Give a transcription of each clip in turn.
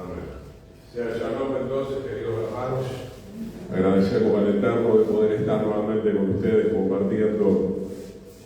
Amén. Sea shalom entonces, queridos hermanos. Agradecemos al Eterno de poder estar nuevamente con ustedes compartiendo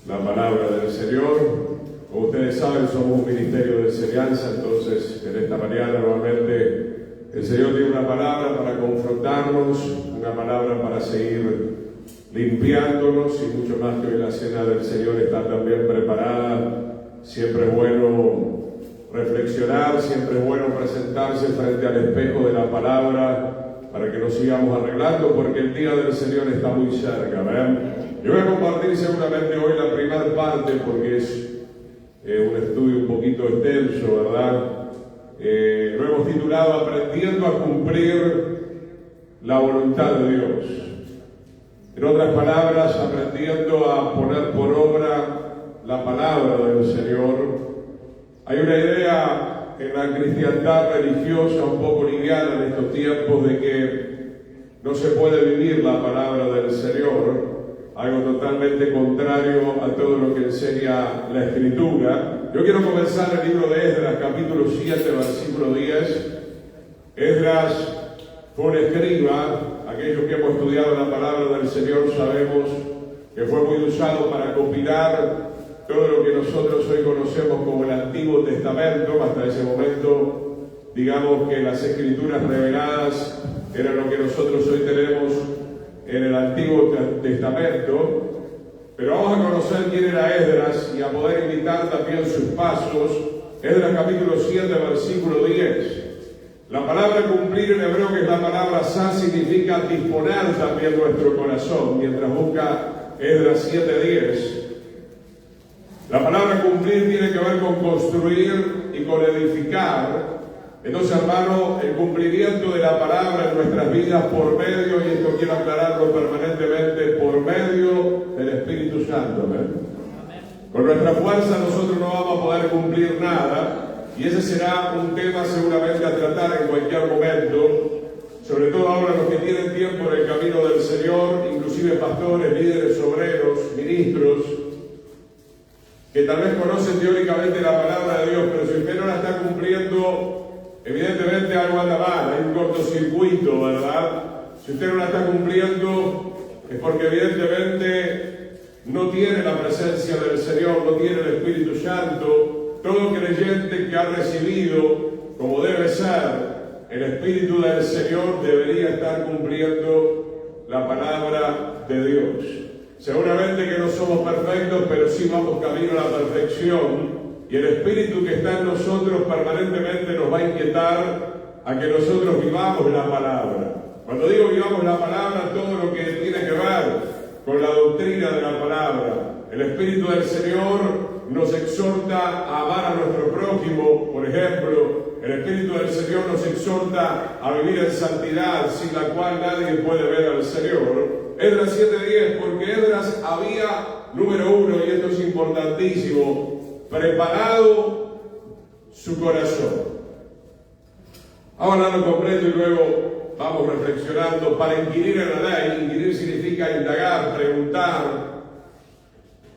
la palabra del Señor. Como ustedes saben, somos un ministerio de enseñanza, entonces en esta mañana nuevamente el Señor tiene una palabra para confrontarnos, una palabra para seguir limpiándonos y mucho más que hoy la cena del Señor está también preparada. Siempre es bueno reflexionar, siempre es bueno presentarse frente al espejo de la palabra para que nos sigamos arreglando, porque el día del Señor está muy cerca. ¿Ven? Yo voy a compartir seguramente hoy la primera parte porque es un estudio un poquito extenso, ¿verdad? Lo hemos titulado Aprendiendo a cumplir la voluntad de Dios. En otras palabras, aprendiendo a poner por obra la palabra del Señor. Hay una idea en la cristiandad religiosa un poco liviana en estos tiempos de que no se puede vivir la palabra del Señor, algo totalmente contrario a todo lo que enseña la Escritura. Yo quiero comenzar el libro de Esdras, capítulo 7, versículo 10. Esdras fue un escriba. Aquellos que hemos estudiado la palabra del Señor sabemos que fue muy usado para compilar todo lo que nosotros hoy conocemos como el Antiguo Testamento. Hasta ese momento, digamos que las Escrituras reveladas eran lo que nosotros hoy tenemos en el Antiguo Testamento. Pero vamos a conocer quién era Esdras y a poder imitar también sus pasos. Esdras capítulo 7, versículo 10. La palabra cumplir en hebreo, que es la palabra sa, significa disponer también nuestro corazón. Mientras busca Esdras 7:10. La palabra cumplir tiene que ver con construir y con edificar. Entonces, hermano, el cumplimiento de la palabra en nuestras vidas por medio, y esto quiero aclararlo permanentemente, por medio del Espíritu Santo. ¿Amén? Con nuestra fuerza nosotros no vamos a poder cumplir nada, y ese será un tema seguramente a tratar en cualquier momento, sobre todo ahora los que tienen tiempo en el camino del Señor, inclusive pastores, líderes, obreros, ministros, que tal vez conocen teóricamente la palabra de Dios, pero si usted no la está cumpliendo, evidentemente algo anda mal, hay un cortocircuito, ¿verdad? Si usted no la está cumpliendo, es porque evidentemente no tiene la presencia del Señor, no tiene el Espíritu Santo. Todo creyente que ha recibido, como debe ser, el Espíritu del Señor debería estar cumpliendo la palabra de Dios. Seguramente que no somos perfectos, pero sí vamos camino a la perfección, y el Espíritu que está en nosotros permanentemente nos va a inquietar a que nosotros vivamos la palabra. Cuando digo vivamos la palabra, todo lo que tiene que ver con la doctrina de la palabra. El Espíritu del Señor nos exhorta a amar a nuestro prójimo, por ejemplo. El Espíritu del Señor nos exhorta a vivir en santidad, sin la cual nadie puede ver al Señor. Esdras 7:10, porque Esdras había, número uno, y esto es importantísimo, preparado su corazón. Ahora lo completo y luego vamos reflexionando. Para inquirir en la ley, inquirir significa indagar, preguntar.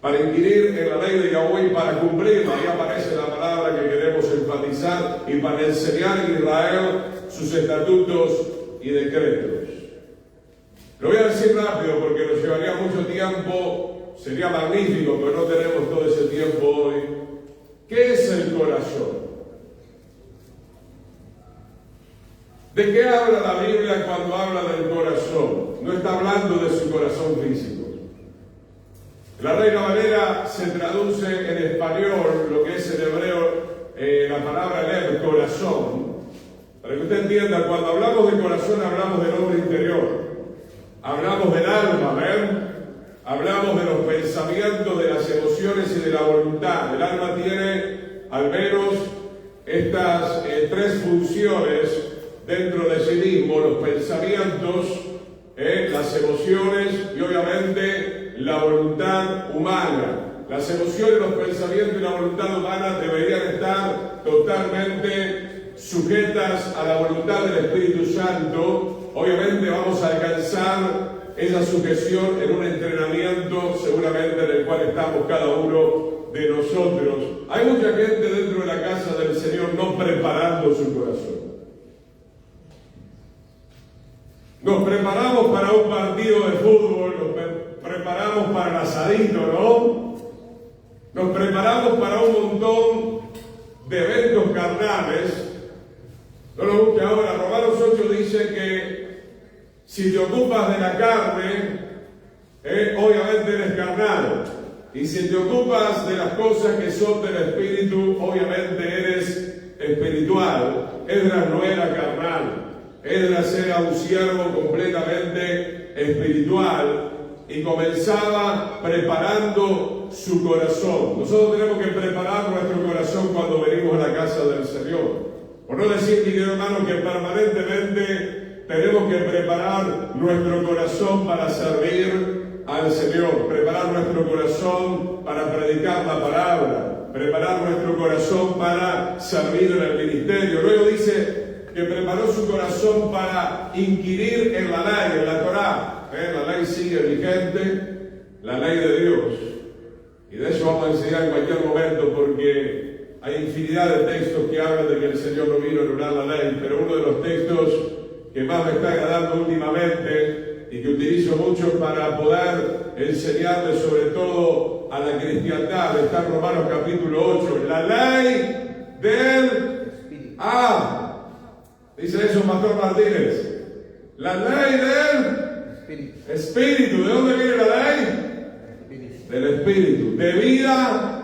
Para inquirir en la ley de Yahweh y para cumplirla, ahí aparece la palabra que queremos enfatizar, y para enseñar en Israel sus estatutos y decretos. Lo voy a decir rápido porque nos llevaría mucho tiempo, sería magnífico, pero no tenemos todo ese tiempo hoy. ¿Qué es el corazón? ¿De qué habla la Biblia cuando habla del corazón? No está hablando de su corazón físico. La Reina Valera se traduce en español, lo que es en hebreo, la palabra lev, corazón. Para que usted entienda, cuando hablamos de corazón hablamos del hombre interior. Hablamos del alma, ¿ven? Hablamos de los pensamientos, de las emociones y de la voluntad. El alma tiene al menos estas tres funciones dentro de sí mismo: los pensamientos, las emociones y obviamente la voluntad humana. Las emociones, los pensamientos y la voluntad humana deberían estar totalmente sujetas a la voluntad del Espíritu Santo. Obviamente vamos a alcanzar esa sujeción en un entrenamiento seguramente en el cual estamos cada uno de nosotros. Hay mucha gente dentro de la casa del Señor no preparando su corazón. Nos preparamos para un partido de fútbol, nos preparamos para el asadito, ¿no? Nos preparamos para un montón de eventos carnales. No lo busque ahora. Romanos 8 dice que si te ocupas de la carne, obviamente eres carnal. Y si te ocupas de las cosas que son del Espíritu, obviamente eres espiritual. Esdras no era carnal. Esdras era un siervo completamente espiritual y comenzaba preparando su corazón. Nosotros tenemos que preparar nuestro corazón cuando venimos a la casa del Señor. Por no decir, mi querido hermano, que permanentemente tenemos que preparar nuestro corazón para servir al Señor, preparar nuestro corazón para predicar la palabra, preparar nuestro corazón para servir en el ministerio. Luego dice que preparó su corazón para inquirir en la ley, en la Torá. La ley sigue vigente, la ley de Dios. Y de eso vamos a enseñar en cualquier momento, porque hay infinidad de textos que hablan de que el Señor no vino a anular la ley, pero uno de los textos que más me está agradando últimamente y que utilizo mucho para poder enseñarle sobre todo a la cristiandad está en Romanos capítulo 8, la ley del dice eso Pastor Martínez, la ley del Espíritu. ¿De dónde viene la ley? Del Espíritu, de vida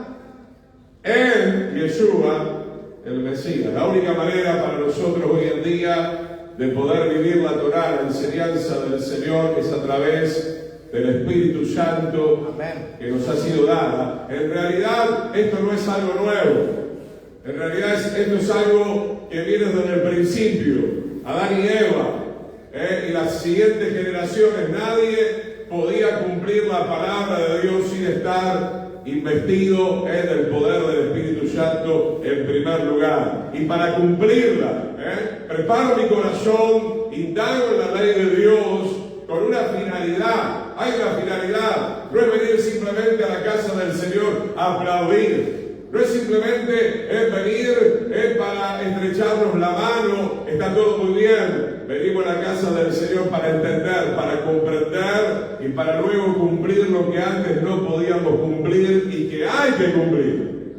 en Yeshua, el Mesías. La única manera para nosotros hoy en día de poder vivir la Torá, la enseñanza del Señor, es a través del Espíritu Santo que nos ha sido dada. En realidad, esto no es algo nuevo. En realidad, esto es algo que viene desde el principio. Adán y Eva, y las siguientes generaciones, nadie podía cumplir la palabra de Dios sin estar investido en el poder del Espíritu Santo en primer lugar. Y para cumplirla, preparo mi corazón, indago en la ley de Dios con una finalidad. Hay una finalidad. No es venir simplemente a la casa del Señor a aplaudir. No es simplemente venir para estrecharnos la mano, está todo muy bien. Venimos a la casa del Señor para entender, para comprender y para luego cumplir lo que antes no podíamos cumplir y que hay que cumplir.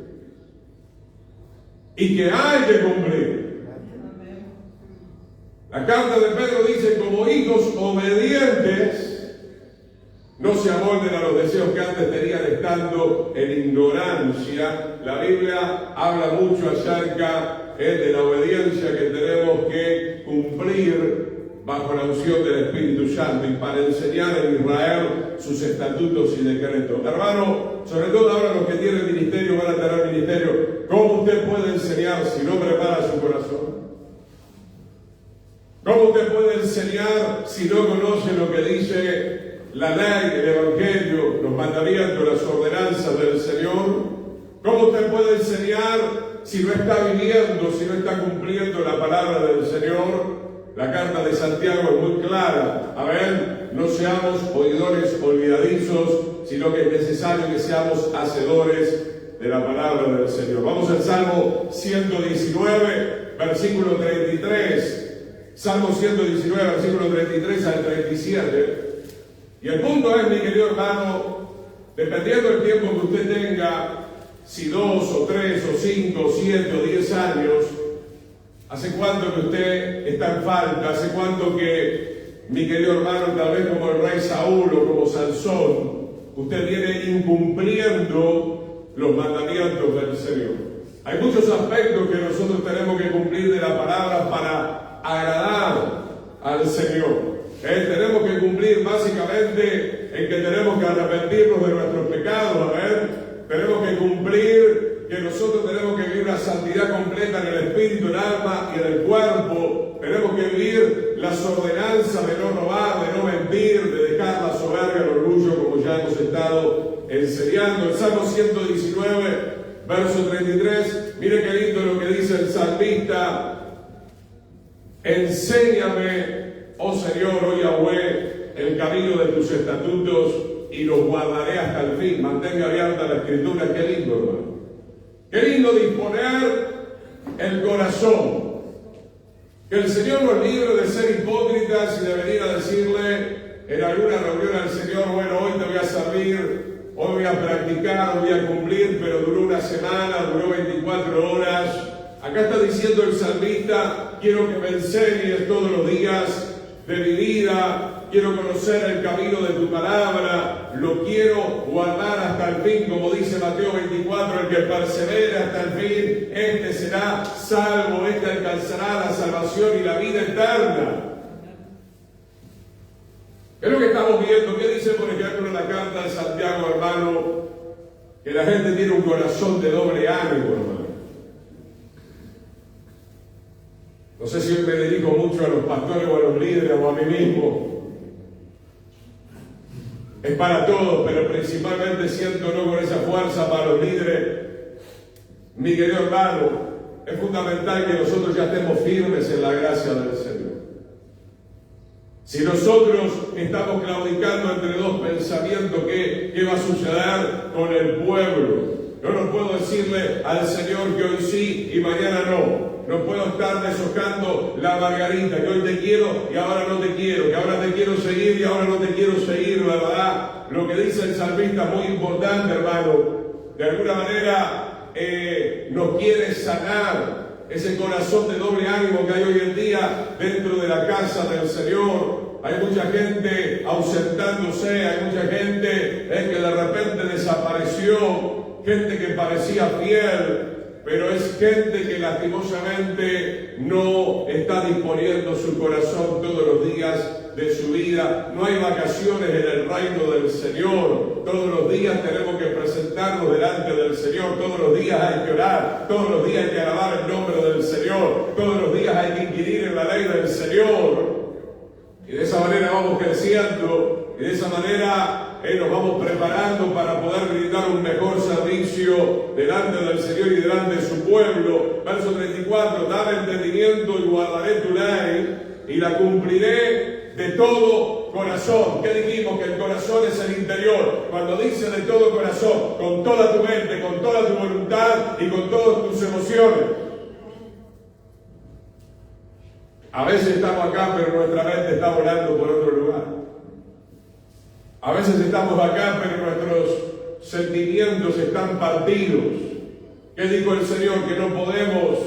Y que hay que cumplir. La carta de Pedro dice, como hijos obedientes, no se amolden a los deseos que antes tenían estando en ignorancia. La Biblia habla mucho acerca de la obediencia que tenemos que cumplir bajo la unción del Espíritu Santo y para enseñar en Israel sus estatutos y decretos. Hermano, sobre todo ahora los que tienen ministerio van a tener ministerio. ¿Cómo usted puede enseñar si no prepara su corazón? ¿Cómo usted puede enseñar si no conoce lo que dice la ley, el Evangelio, los mandamientos, las ordenanzas del Señor? ¿Cómo usted puede enseñar si no está viviendo, si no está cumpliendo la palabra del Señor? La carta de Santiago es muy clara. A ver, no seamos oidores olvidadizos, sino que es necesario que seamos hacedores de la palabra del Señor. Vamos al Salmo 119, versículo 33. Salmo 119, versículo 33 al 37. Y el punto es, mi querido hermano, dependiendo del tiempo que usted tenga, si 2 o 3 o 5 o 7 o 10 años, ¿hace cuánto que usted está en falta? ¿Hace cuánto que, mi querido hermano, tal vez como el rey Saúl o como Sansón, usted viene incumpliendo los mandamientos del Señor? Hay muchos aspectos que nosotros tenemos que cumplir de la palabra para agradar al Señor. Tenemos que cumplir básicamente en que tenemos que arrepentirnos de nuestros pecados, tenemos que cumplir que nosotros tenemos que vivir la santidad completa en el espíritu, el alma y en el cuerpo. Tenemos que vivir las ordenanzas de no robar, de no mentir, de dejar la soberbia, el orgullo, como ya hemos estado enseñando. El Salmo 119, verso 33, mire qué lindo lo que dice el salmista: enséñame, oh Señor, oh Yahweh, el camino de tus estatutos y los guardaré hasta el fin. Mantenga abierta la Escritura. Qué lindo, hermano. Qué lindo disponer el corazón. Que el Señor nos libre de ser hipócritas y de venir a decirle en alguna reunión al Señor, bueno, hoy te voy a servir, hoy voy a practicar, hoy voy a cumplir, pero duró una semana, duró 24 horas. Acá está diciendo el salmista, quiero que me enseñes todos los días de mi vida, quiero conocer el camino de tu palabra, lo quiero guardar hasta el fin, como dice Mateo 24, el que persevere hasta el fin, este será salvo, este alcanzará la salvación y la vida eterna. ¿Qué es lo que estamos viendo? ¿Qué dice, por ejemplo, en la carta de Santiago, hermano? Que la gente tiene un corazón de doble ánimo, hermano. No sé si me dedico mucho a los pastores o a los líderes o a mí mismo. Es para todos, pero principalmente siento no con esa fuerza para los líderes. Mi querido hermano, es fundamental que nosotros ya estemos firmes en la gracia del Señor. Si nosotros estamos claudicando entre dos pensamientos, ¿qué va a suceder con el pueblo? Yo no puedo decirle al Señor que hoy sí y mañana no. No puedo estar deshojando la margarita, que hoy te quiero y ahora no te quiero, que ahora te quiero seguir y ahora no te quiero seguir, ¿verdad? Lo que dice el salmista es muy importante, hermano. De alguna manera nos quiere sanar ese corazón de doble ánimo que hay hoy en día dentro de la casa del Señor. Hay mucha gente ausentándose, hay mucha gente que de repente desapareció, gente que parecía fiel, pero es gente que lastimosamente no está disponiendo su corazón todos los días de su vida. No hay vacaciones en el reino del Señor. Todos los días tenemos que presentarnos delante del Señor. Todos los días hay que orar. Todos los días hay que alabar el nombre del Señor. Todos los días hay que inquirir en la ley del Señor. Y de esa manera vamos creciendo. Y de esa manera nos vamos preparando para poder brindar un mejor servicio delante del Señor y delante de su pueblo. Verso 34, dame entendimiento y guardaré tu ley y la cumpliré de todo corazón. ¿Qué dijimos? Que el corazón es el interior. Cuando dice de todo corazón, con toda tu mente, con toda tu voluntad y con todas tus emociones. A veces estamos acá, pero nuestra mente está volando por otro lugar. A veces estamos acá, pero nuestros sentimientos están partidos. ¿Qué dijo el Señor? Que no podemos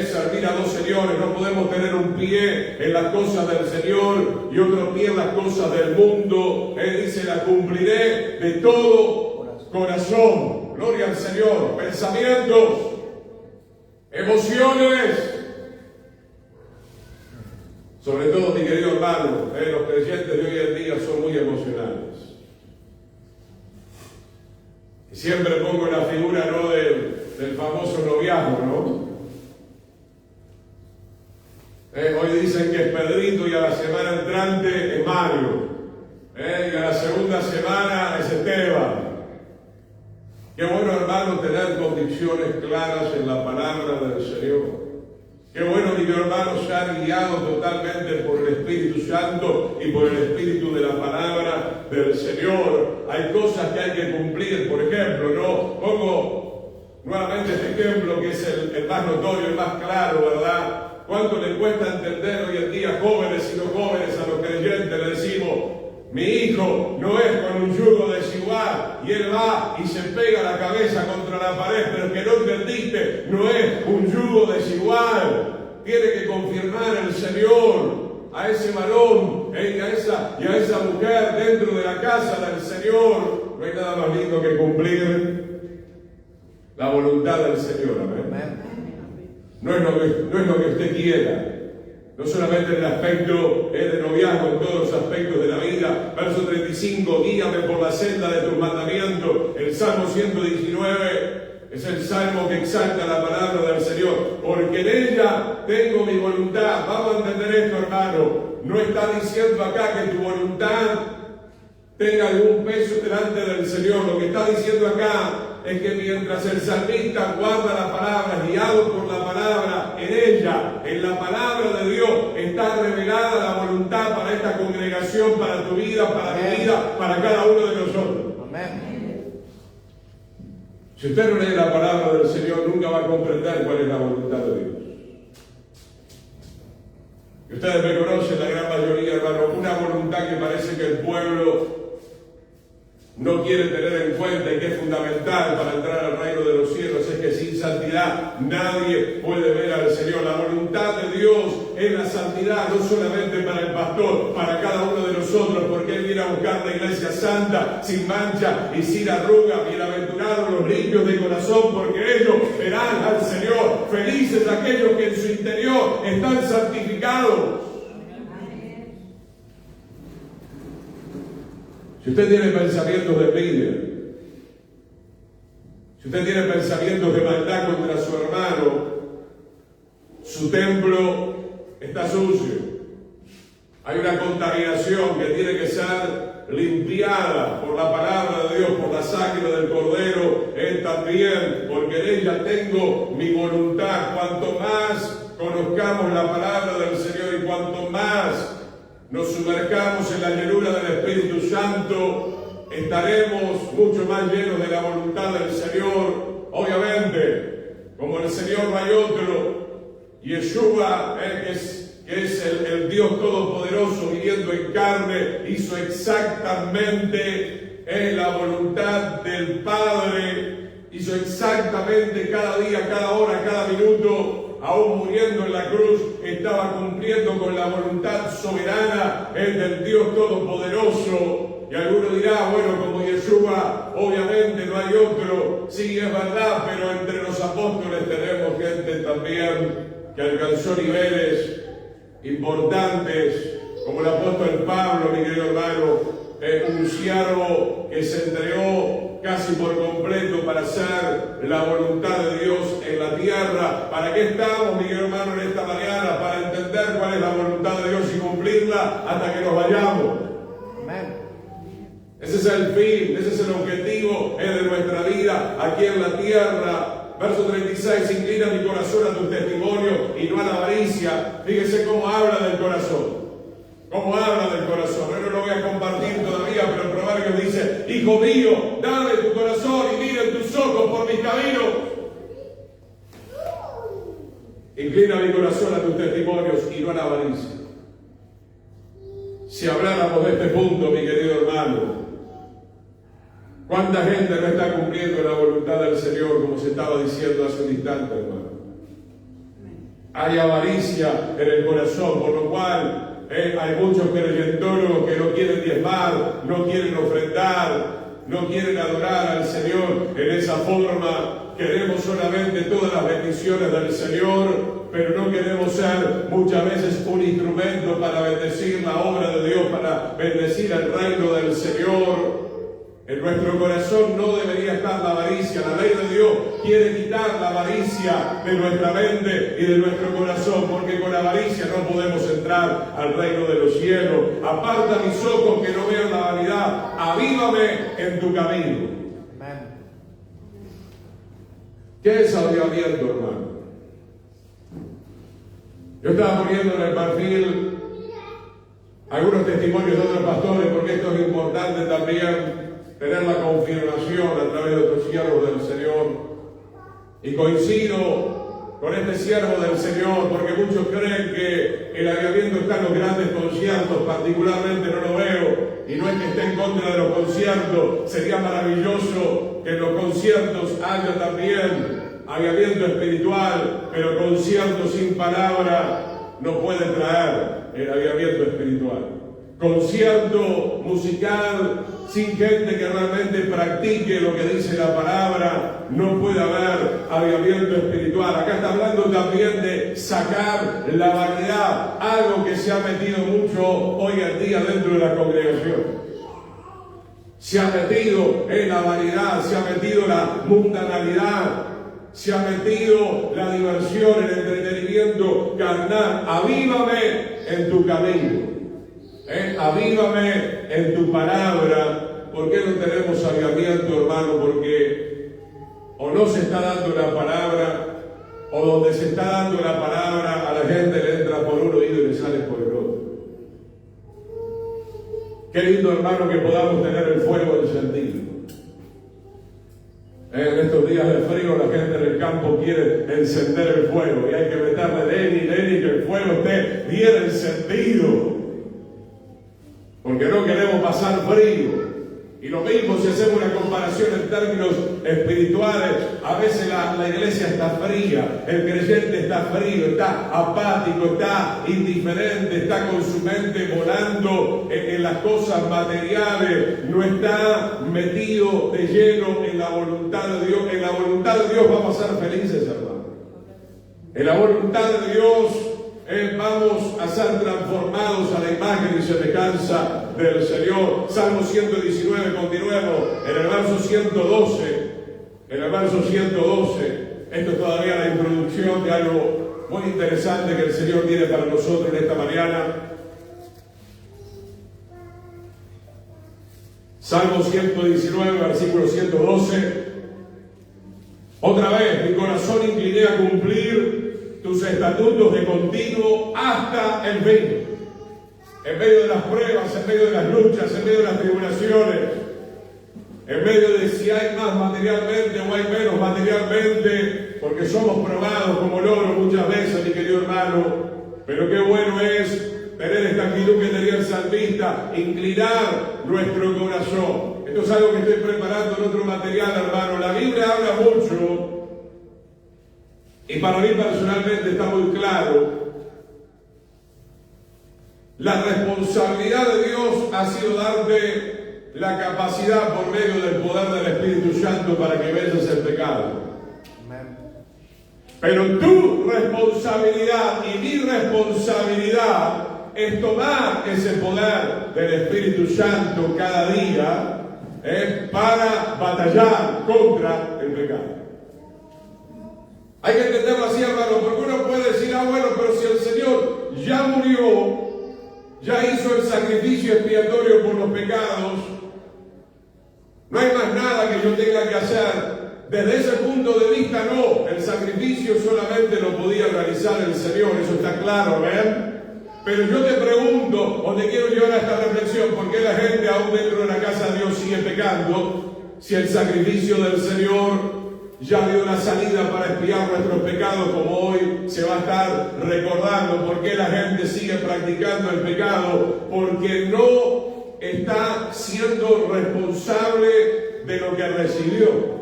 servir a dos señores, no podemos tener un pie en las cosas del Señor y otro pie en las cosas del mundo. Él dice, la cumpliré de todo corazón. Gloria al Señor. Pensamientos, emociones. Sobre todo, mi querido hermano, los creyentes de hoy en día son muy emocionales. Y siempre pongo la figura, ¿no?, del famoso noviazgo, ¿no? Hoy dicen que es Pedrito y a la semana entrante es Mario. Y a la segunda semana es Esteban. Qué bueno, hermano, tener convicciones claras en la palabra del Señor. Qué bueno, mi hermano, ser guiado totalmente por el Espíritu Santo y por el Espíritu de la palabra del Señor. Hay cosas que hay que cumplir. Por ejemplo, ¿no? Pongo nuevamente este ejemplo que es el más notorio, el más claro, ¿verdad? ¿Cuánto le cuesta entender hoy en día, jóvenes y no jóvenes, a los creyentes? Le decimos, mi hijo no es con un yugo desigual, y él va y se pega la cabeza contra la pared, pero el que no entendiste no es un yugo desigual. Tiene que confirmar el Señor a ese varón y a esa mujer dentro de la casa del Señor. No hay nada más lindo que cumplir la voluntad del Señor. Amén. No es lo que usted quiera. No solamente en el aspecto de noviazgo, en todos los aspectos de la vida. Verso 35, guíame por la senda de tus mandamientos. El Salmo 119 es el salmo que exalta la palabra del Señor. Porque en ella tengo mi voluntad. Vamos a entender esto, hermano. No está diciendo acá que tu voluntad tenga algún peso delante del Señor. Lo que está diciendo acá es que mientras el salmista guarda la palabra, guiado por la palabra, en ella, en la palabra de Dios, está revelada la voluntad para esta congregación, para tu vida, para mi vida, para cada uno de nosotros. Amén. Si usted no lee la palabra del Señor, nunca va a comprender cuál es la voluntad de Dios. Y ustedes me conocen, la gran mayoría, hermano, una voluntad que parece que el pueblo no quiere tener en cuenta y que es fundamental para entrar al reino de los cielos, es que sin santidad nadie puede ver al Señor. La voluntad de Dios es la santidad, no solamente para el pastor, para cada uno de nosotros, porque Él viene a buscar la iglesia santa, sin mancha y sin arruga. Bienaventurados los limpios de corazón, porque ellos verán al Señor. Felices aquellos que en su interior están santificados. Si usted tiene pensamientos de envidia, si usted tiene pensamientos de maldad contra su hermano, su templo está sucio. Hay una contaminación que tiene que ser limpiada por la palabra de Dios, por la sangre del Cordero. Él también, porque en ella tengo mi voluntad. Cuanto más conozcamos la palabra del Señor y cuanto más nos sumercamos en la llenura del Espíritu Santo, estaremos mucho más llenos de la voluntad del Señor. Obviamente, como el Señor no hay otro, Yeshua, que es el Dios Todopoderoso viniendo en carne, hizo exactamente la voluntad del Padre, hizo exactamente cada día, cada hora, cada minuto. Aún muriendo en la cruz, estaba cumpliendo con la voluntad soberana del Dios Todopoderoso. Y alguno dirá, bueno, como Yeshua, obviamente no hay otro. Sí, es verdad, pero entre los apóstoles tenemos gente también que alcanzó niveles importantes, como el apóstol Pablo, mi querido hermano, un siervo que se entregó casi por completo para hacer la voluntad de Dios en la tierra. ¿Para qué estamos, mi querido hermano, en esta mañana? Para entender cuál es la voluntad de Dios y cumplirla hasta que nos vayamos. Amén. Ese es el fin, ese es el objetivo de nuestra vida aquí en la tierra. Verso 36, inclina mi corazón a tu testimonio y no a la avaricia. Fíjese cómo habla del corazón. ¿Cómo habla del corazón? Yo no lo voy a compartir todavía, pero el proverbio dice: hijo mío, dame tu corazón y miren tus ojos por mis caminos. Inclina mi corazón a tus testimonios y no a la avaricia. Si habláramos de este punto, mi querido hermano, ¿cuánta gente no está cumpliendo la voluntad del Señor, como se estaba diciendo hace un instante, hermano? Hay avaricia en el corazón, por lo cual hay muchos creyentólogos que no quieren diezmar, no quieren ofrendar, no quieren adorar al Señor en esa forma. Queremos solamente todas las bendiciones del Señor, pero no queremos ser muchas veces un instrumento para bendecir la obra de Dios, para bendecir el reino del Señor. En nuestro corazón no debería estar la avaricia. La ley de Dios quiere quitar la avaricia de nuestra mente y de nuestro corazón, porque con avaricia no podemos entrar al reino de los cielos. Aparta mis ojos que no vean la vanidad. Avívame en tu camino. Amén. ¿Qué es avivamiento, hermano? Yo estaba poniendo en el perfil algunos testimonios de otros pastores, porque esto es importante también, tener la confirmación a través de otros siervos del Señor. Y coincido con este siervo del Señor, porque muchos creen que el avivamiento está en los grandes conciertos. Particularmente no lo veo, y no es que esté en contra de los conciertos. Sería maravilloso que en los conciertos haya también avivamiento espiritual, pero concierto sin palabra no puede traer el avivamiento espiritual. Concierto musical sin gente que realmente practique lo que dice la palabra, no puede haber avivamiento espiritual. Acá está hablando también de sacar la vanidad, algo que se ha metido mucho hoy en día dentro de la congregación. Se ha metido en la vanidad, se ha metido la mundanalidad, se ha metido la diversión, el entretenimiento carnal. Avívame en tu camino. Avívame en tu palabra. ¿Por qué no tenemos avivamiento, hermano? Porque o no se está dando la palabra, o donde se está dando la palabra a la gente le entra por un oído y le sale por el otro. Qué lindo, hermano, que podamos tener el fuego encendido. En estos días de frío la gente del campo quiere encender el fuego y hay que meterle Lenny, que el fuego esté viene encendido. Porque no queremos pasar frío. Y lo mismo si hacemos una comparación en términos espirituales, a veces la iglesia está fría, el creyente está frío, está apático, está indiferente, está con su mente volando en las cosas materiales, no está metido de lleno en la voluntad de Dios. En la voluntad de Dios vamos a ser felices, hermano. En la voluntad de Dios vamos a ser transformados a la imagen y semejanza del Señor. Salmo 119, continuemos en el verso 112. En el verso 112, esto es todavía la introducción de algo muy interesante que el Señor tiene para nosotros en esta mañana. Salmo 119, versículo 112. Otra vez, mi corazón incliné a cumplir tus estatutos de continuo hasta el fin. En medio de las pruebas, en medio de las luchas, en medio de las tribulaciones, en medio de si hay más materialmente o hay menos materialmente, porque somos probados como oro muchas veces, mi querido hermano, pero qué bueno es tener esta actitud que tenía el salmista, inclinar nuestro corazón. Esto es algo que estoy preparando en otro material, hermano. La Biblia habla mucho. Y para mí personalmente está muy claro, la responsabilidad de Dios ha sido darte la capacidad por medio del poder del Espíritu Santo para que vences el pecado. Pero tu responsabilidad y mi responsabilidad es tomar ese poder del Espíritu Santo cada día para batallar contra el pecado. Hay que entenderlo así, hermano, porque uno puede decir, bueno, pero si el Señor ya murió, ya hizo el sacrificio expiatorio por los pecados, no hay más nada que yo tenga que hacer. Desde ese punto de vista, no, el sacrificio solamente lo podía realizar el Señor, eso está claro, ¿ven? Pero yo te pregunto, o te quiero llevar a esta reflexión, ¿por qué la gente aún dentro de la casa de Dios sigue pecando si el sacrificio del Señor ya dio la salida para expiar nuestros pecados, como hoy se va a estar recordando? ¿Por qué la gente sigue practicando el pecado? Porque no está siendo responsable de lo que recibió.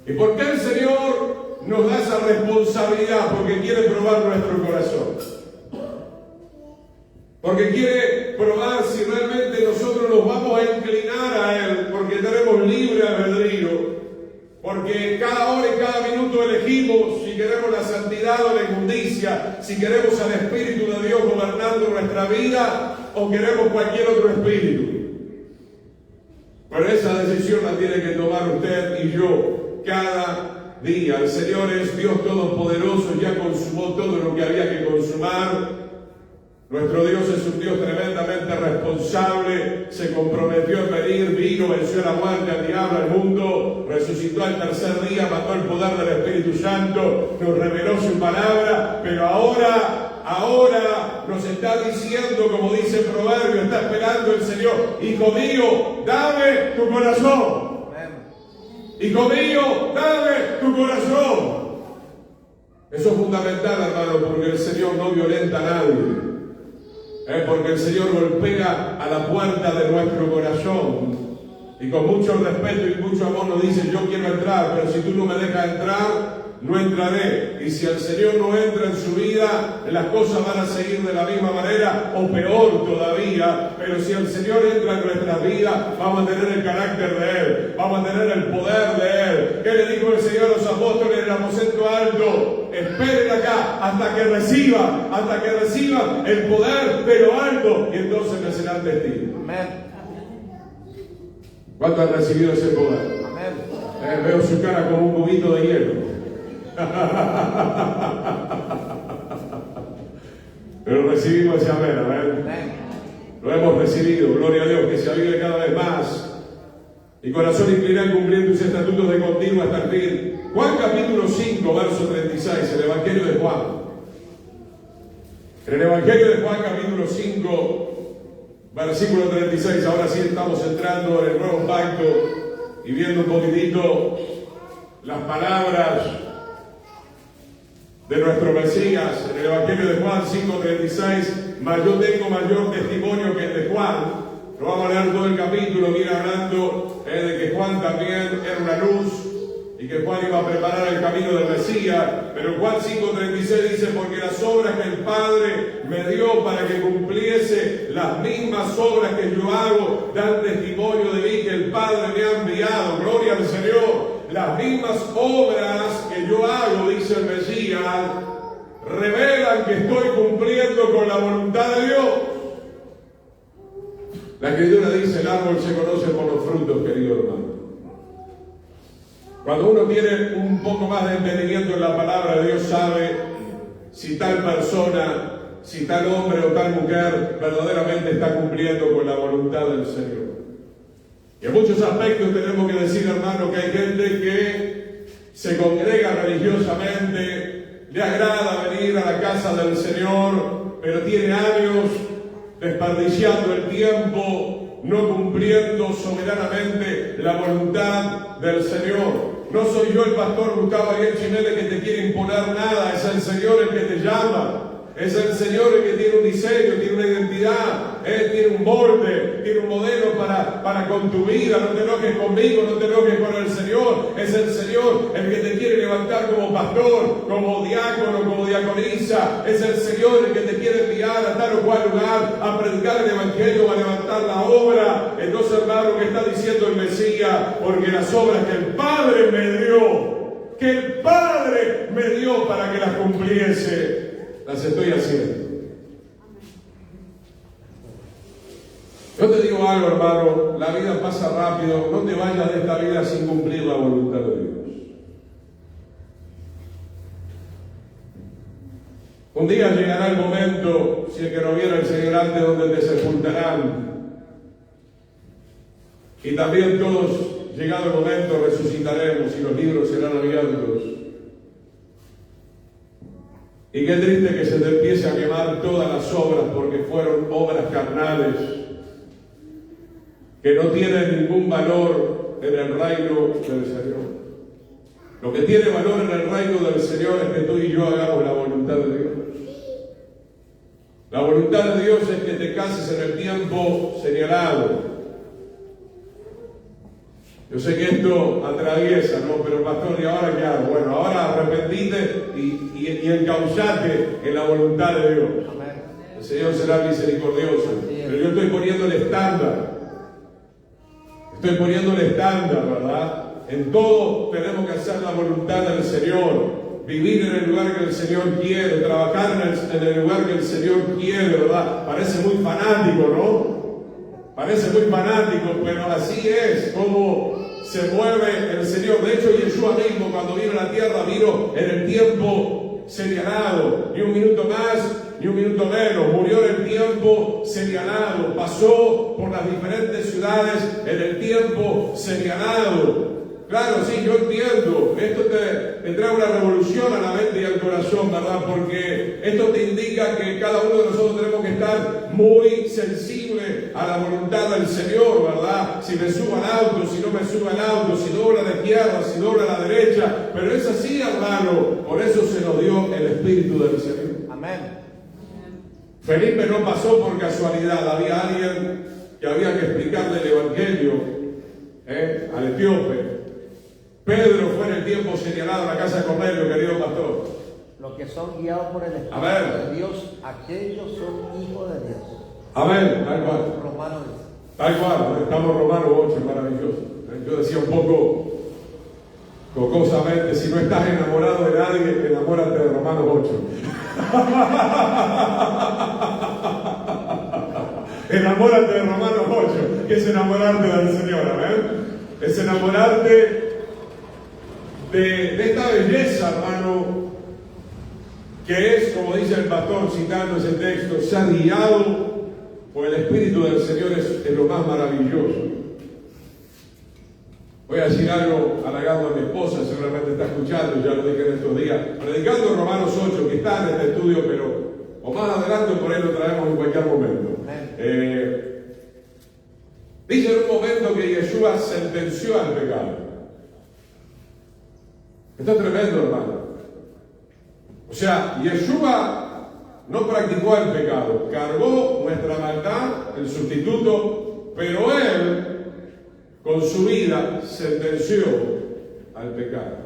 ¿Y por qué el Señor nos da esa responsabilidad? Porque quiere probar nuestro corazón. Porque quiere probar si realmente nosotros nos vamos a inclinar a Él, porque tenemos libre albedrío. Porque cada hora y cada minuto elegimos si queremos la santidad o la inmundicia, si queremos al Espíritu de Dios gobernando nuestra vida o queremos cualquier otro espíritu. Pero esa decisión la tiene que tomar usted y yo cada día. El Señor es Dios Todopoderoso, ya consumó todo lo que había que consumar. Nuestro Dios es un Dios tremendamente responsable, se comprometió en venir, vino, venció la muerte, al diablo, al mundo, resucitó al tercer día, mató el poder del Espíritu Santo, nos reveló su palabra, pero ahora nos está diciendo, como dice el proverbio, está esperando el Señor: hijo mío, dame tu corazón. Hijo mío, dame tu corazón. Eso es fundamental, hermano, porque el Señor no violenta a nadie. Porque el Señor golpea a la puerta de nuestro corazón y con mucho respeto y mucho amor nos dice: yo quiero entrar, pero si tú no me dejas entrar, no entraré. Y si el Señor no entra en su vida, las cosas van a seguir de la misma manera o peor todavía. Pero si el Señor entra en nuestras vidas, vamos a tener el carácter de Él, vamos a tener el poder de Él. ¿Qué le dijo el Señor a los apóstoles en el aposento alto? Esperen acá hasta que reciban el poder de lo alto, y entonces me serán testigos. Amén. ¿Cuántos han recibido ese poder? Amén. Veo su cara como un cubito de hielo. Pero recibimos ese amén, amén. Lo hemos recibido, gloria a Dios, que se avive cada vez más. Mi corazón inclina a cumplir tus estatutos de continuo hasta el fin. Juan capítulo 5, verso 36, el Evangelio de Juan. En el Evangelio de Juan capítulo 5, versículo 36, ahora sí estamos entrando en el nuevo pacto y viendo un poquitito las palabras de nuestro Mesías en el Evangelio de Juan 5:36, mas yo tengo mayor testimonio que el de Juan. No vamos a leer todo el capítulo, viene hablando de que Juan también era una luz y que Juan iba a preparar el camino del Mesías. Pero Juan 5:36 dice, porque las obras que el Padre me dio para que cumpliese las mismas obras que yo hago, dan testimonio de mí que el Padre me ha enviado. Gloria al Señor. Las mismas obras que yo hago, dice el Mesías, revelan que estoy cumpliendo con la voluntad de Dios. La Escritura dice, el árbol se conoce por los frutos, querido hermano. Cuando uno tiene un poco más de entendimiento en la palabra de Dios, sabe si tal persona, si tal hombre o tal mujer verdaderamente está cumpliendo con la voluntad del Señor. Y en muchos aspectos tenemos que decir, hermano, que hay gente que se congrega religiosamente, le agrada venir a la casa del Señor, pero tiene años desperdiciando el tiempo, no cumpliendo soberanamente la voluntad del Señor. No soy yo el pastor Gustavo Ariel Chimele que te quiere imponer nada, es el Señor el que te llama. Es el Señor el que tiene un diseño, tiene una identidad, Él tiene un molde, tiene un modelo para con tu vida. No te enojes conmigo, no te enojes con el Señor. Es el Señor el que te quiere levantar como pastor, como diácono, como diaconisa. Es el Señor el que te quiere enviar a tal o cual lugar a predicar el Evangelio, a levantar la obra. Entonces, hermano, que está diciendo el Mesías, porque las obras que el Padre me dio para que las cumpliese, las estoy haciendo. Yo te digo algo, hermano, la vida pasa rápido, no te vayas de esta vida sin cumplir la voluntad de Dios. Un día llegará el momento, si el que no viera el Señor antes, donde te sepultarán. Y también todos, llegado el momento, resucitaremos y los libros serán abiertos. Y qué triste que se te empiece a quemar todas las obras porque fueron obras carnales que no tienen ningún valor en el reino del Señor. Lo que tiene valor en el reino del Señor es que tú y yo hagamos la voluntad de Dios. La voluntad de Dios es que te cases en el tiempo señalado. Yo sé que esto atraviesa, ¿no? Pero pastor, ¿y ahora qué hago? Bueno, ahora arrepentite y encauchate en la voluntad de Dios. El Señor será misericordioso. Pero yo estoy poniendo el estándar. Estoy poniendo el estándar, ¿verdad? En todo tenemos que hacer la voluntad del Señor. Vivir en el lugar que el Señor quiere. Trabajar en el lugar que el Señor quiere, ¿verdad? Parece muy fanático, ¿no? Parece muy fanático, pero así es como se mueve el Señor. De hecho, Yeshua mismo, cuando vino a la tierra, vino en el tiempo señalado. Ni un minuto más, ni un minuto menos. Murió en el tiempo señalado. Pasó por las diferentes ciudades en el tiempo señalado. Claro, sí, yo entiendo. Esto te trae una revolución a la mente y al corazón, ¿verdad? Porque esto te indica que cada uno de nosotros tenemos que estar muy sensible a la voluntad del Señor, ¿verdad? Si me subo al auto, si no me subo al auto, si dobla a la izquierda, si dobla a la derecha. Pero es así, hermano. Por eso se nos dio el Espíritu del Señor. Amén. Felipe no pasó por casualidad. Había alguien que había que explicarle el Evangelio al etíope. Pedro fue en el tiempo señalado en la casa de Cornelio, querido pastor. Los que son guiados por el Espíritu de Dios, aquellos son hijos de Dios. Amén, tal cual. Romanos. Tal cual, estamos Romanos 8, maravilloso. Yo decía un poco jocosamente, si no estás enamorado de nadie, enamórate de Romanos 8. Enamórate de Romanos 8, que es enamorarte del Señor, amén. Es enamorarte de esta belleza, hermano, que es, como dice el pastor citando ese texto, ser guiado por el Espíritu del Señor es lo más maravilloso. Voy a decir algo halagando a mi esposa, seguramente está escuchando, ya lo dije en estos días, predicando Romanos 8, que está en este estudio, pero o más adelante por ahí lo traemos en cualquier momento. Dice en un momento que Yeshua sentenció al pecado. Esto es tremendo, hermano. O sea, Yeshua no practicó el pecado, cargó nuestra maldad, el sustituto, pero Él, con su vida, sentenció al pecado.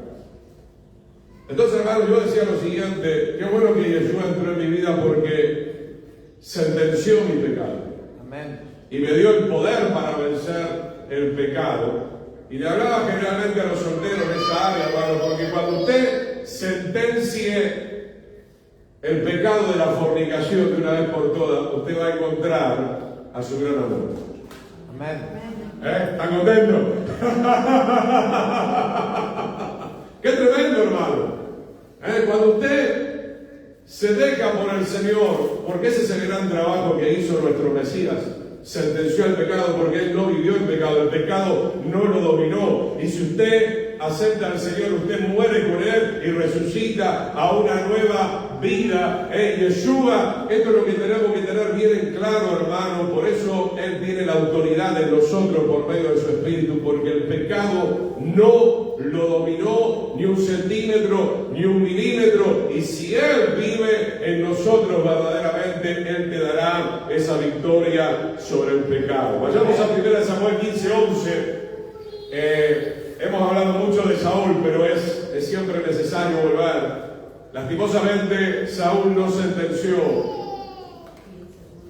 Entonces, hermanos, yo decía lo siguiente: qué bueno que Yeshua entró en mi vida porque sentenció mi pecado. Amén. Y me dio el poder para vencer el pecado. Y le hablaba generalmente a los solteros en esta área, hermano, porque cuando usted sentencie el pecado de la fornicación de una vez por todas, usted va a encontrar a su gran amor. Amén. ¿Están contentos? ¡Qué tremendo, hermano! Cuando usted se deja por el Señor, porque ese es el gran trabajo que hizo nuestro Mesías, sentenció el pecado porque Él no vivió el pecado no lo dominó. Y si usted acepta al Señor, usted muere con Él y resucita a una nueva vida. Yeshua, esto es lo que tenemos que tener bien en claro, hermano. Por eso Él tiene la autoridad en nosotros por medio de su Espíritu, porque el pecado no lo dominó ni un centímetro, ni un milímetro. Y si Él vive en nosotros verdaderamente, Él te dará esa victoria sobre el pecado. Vayamos a 1 Samuel 15:11. Hemos hablado mucho de Saúl, pero es siempre necesario volver. Lastimosamente, Saúl no sentenció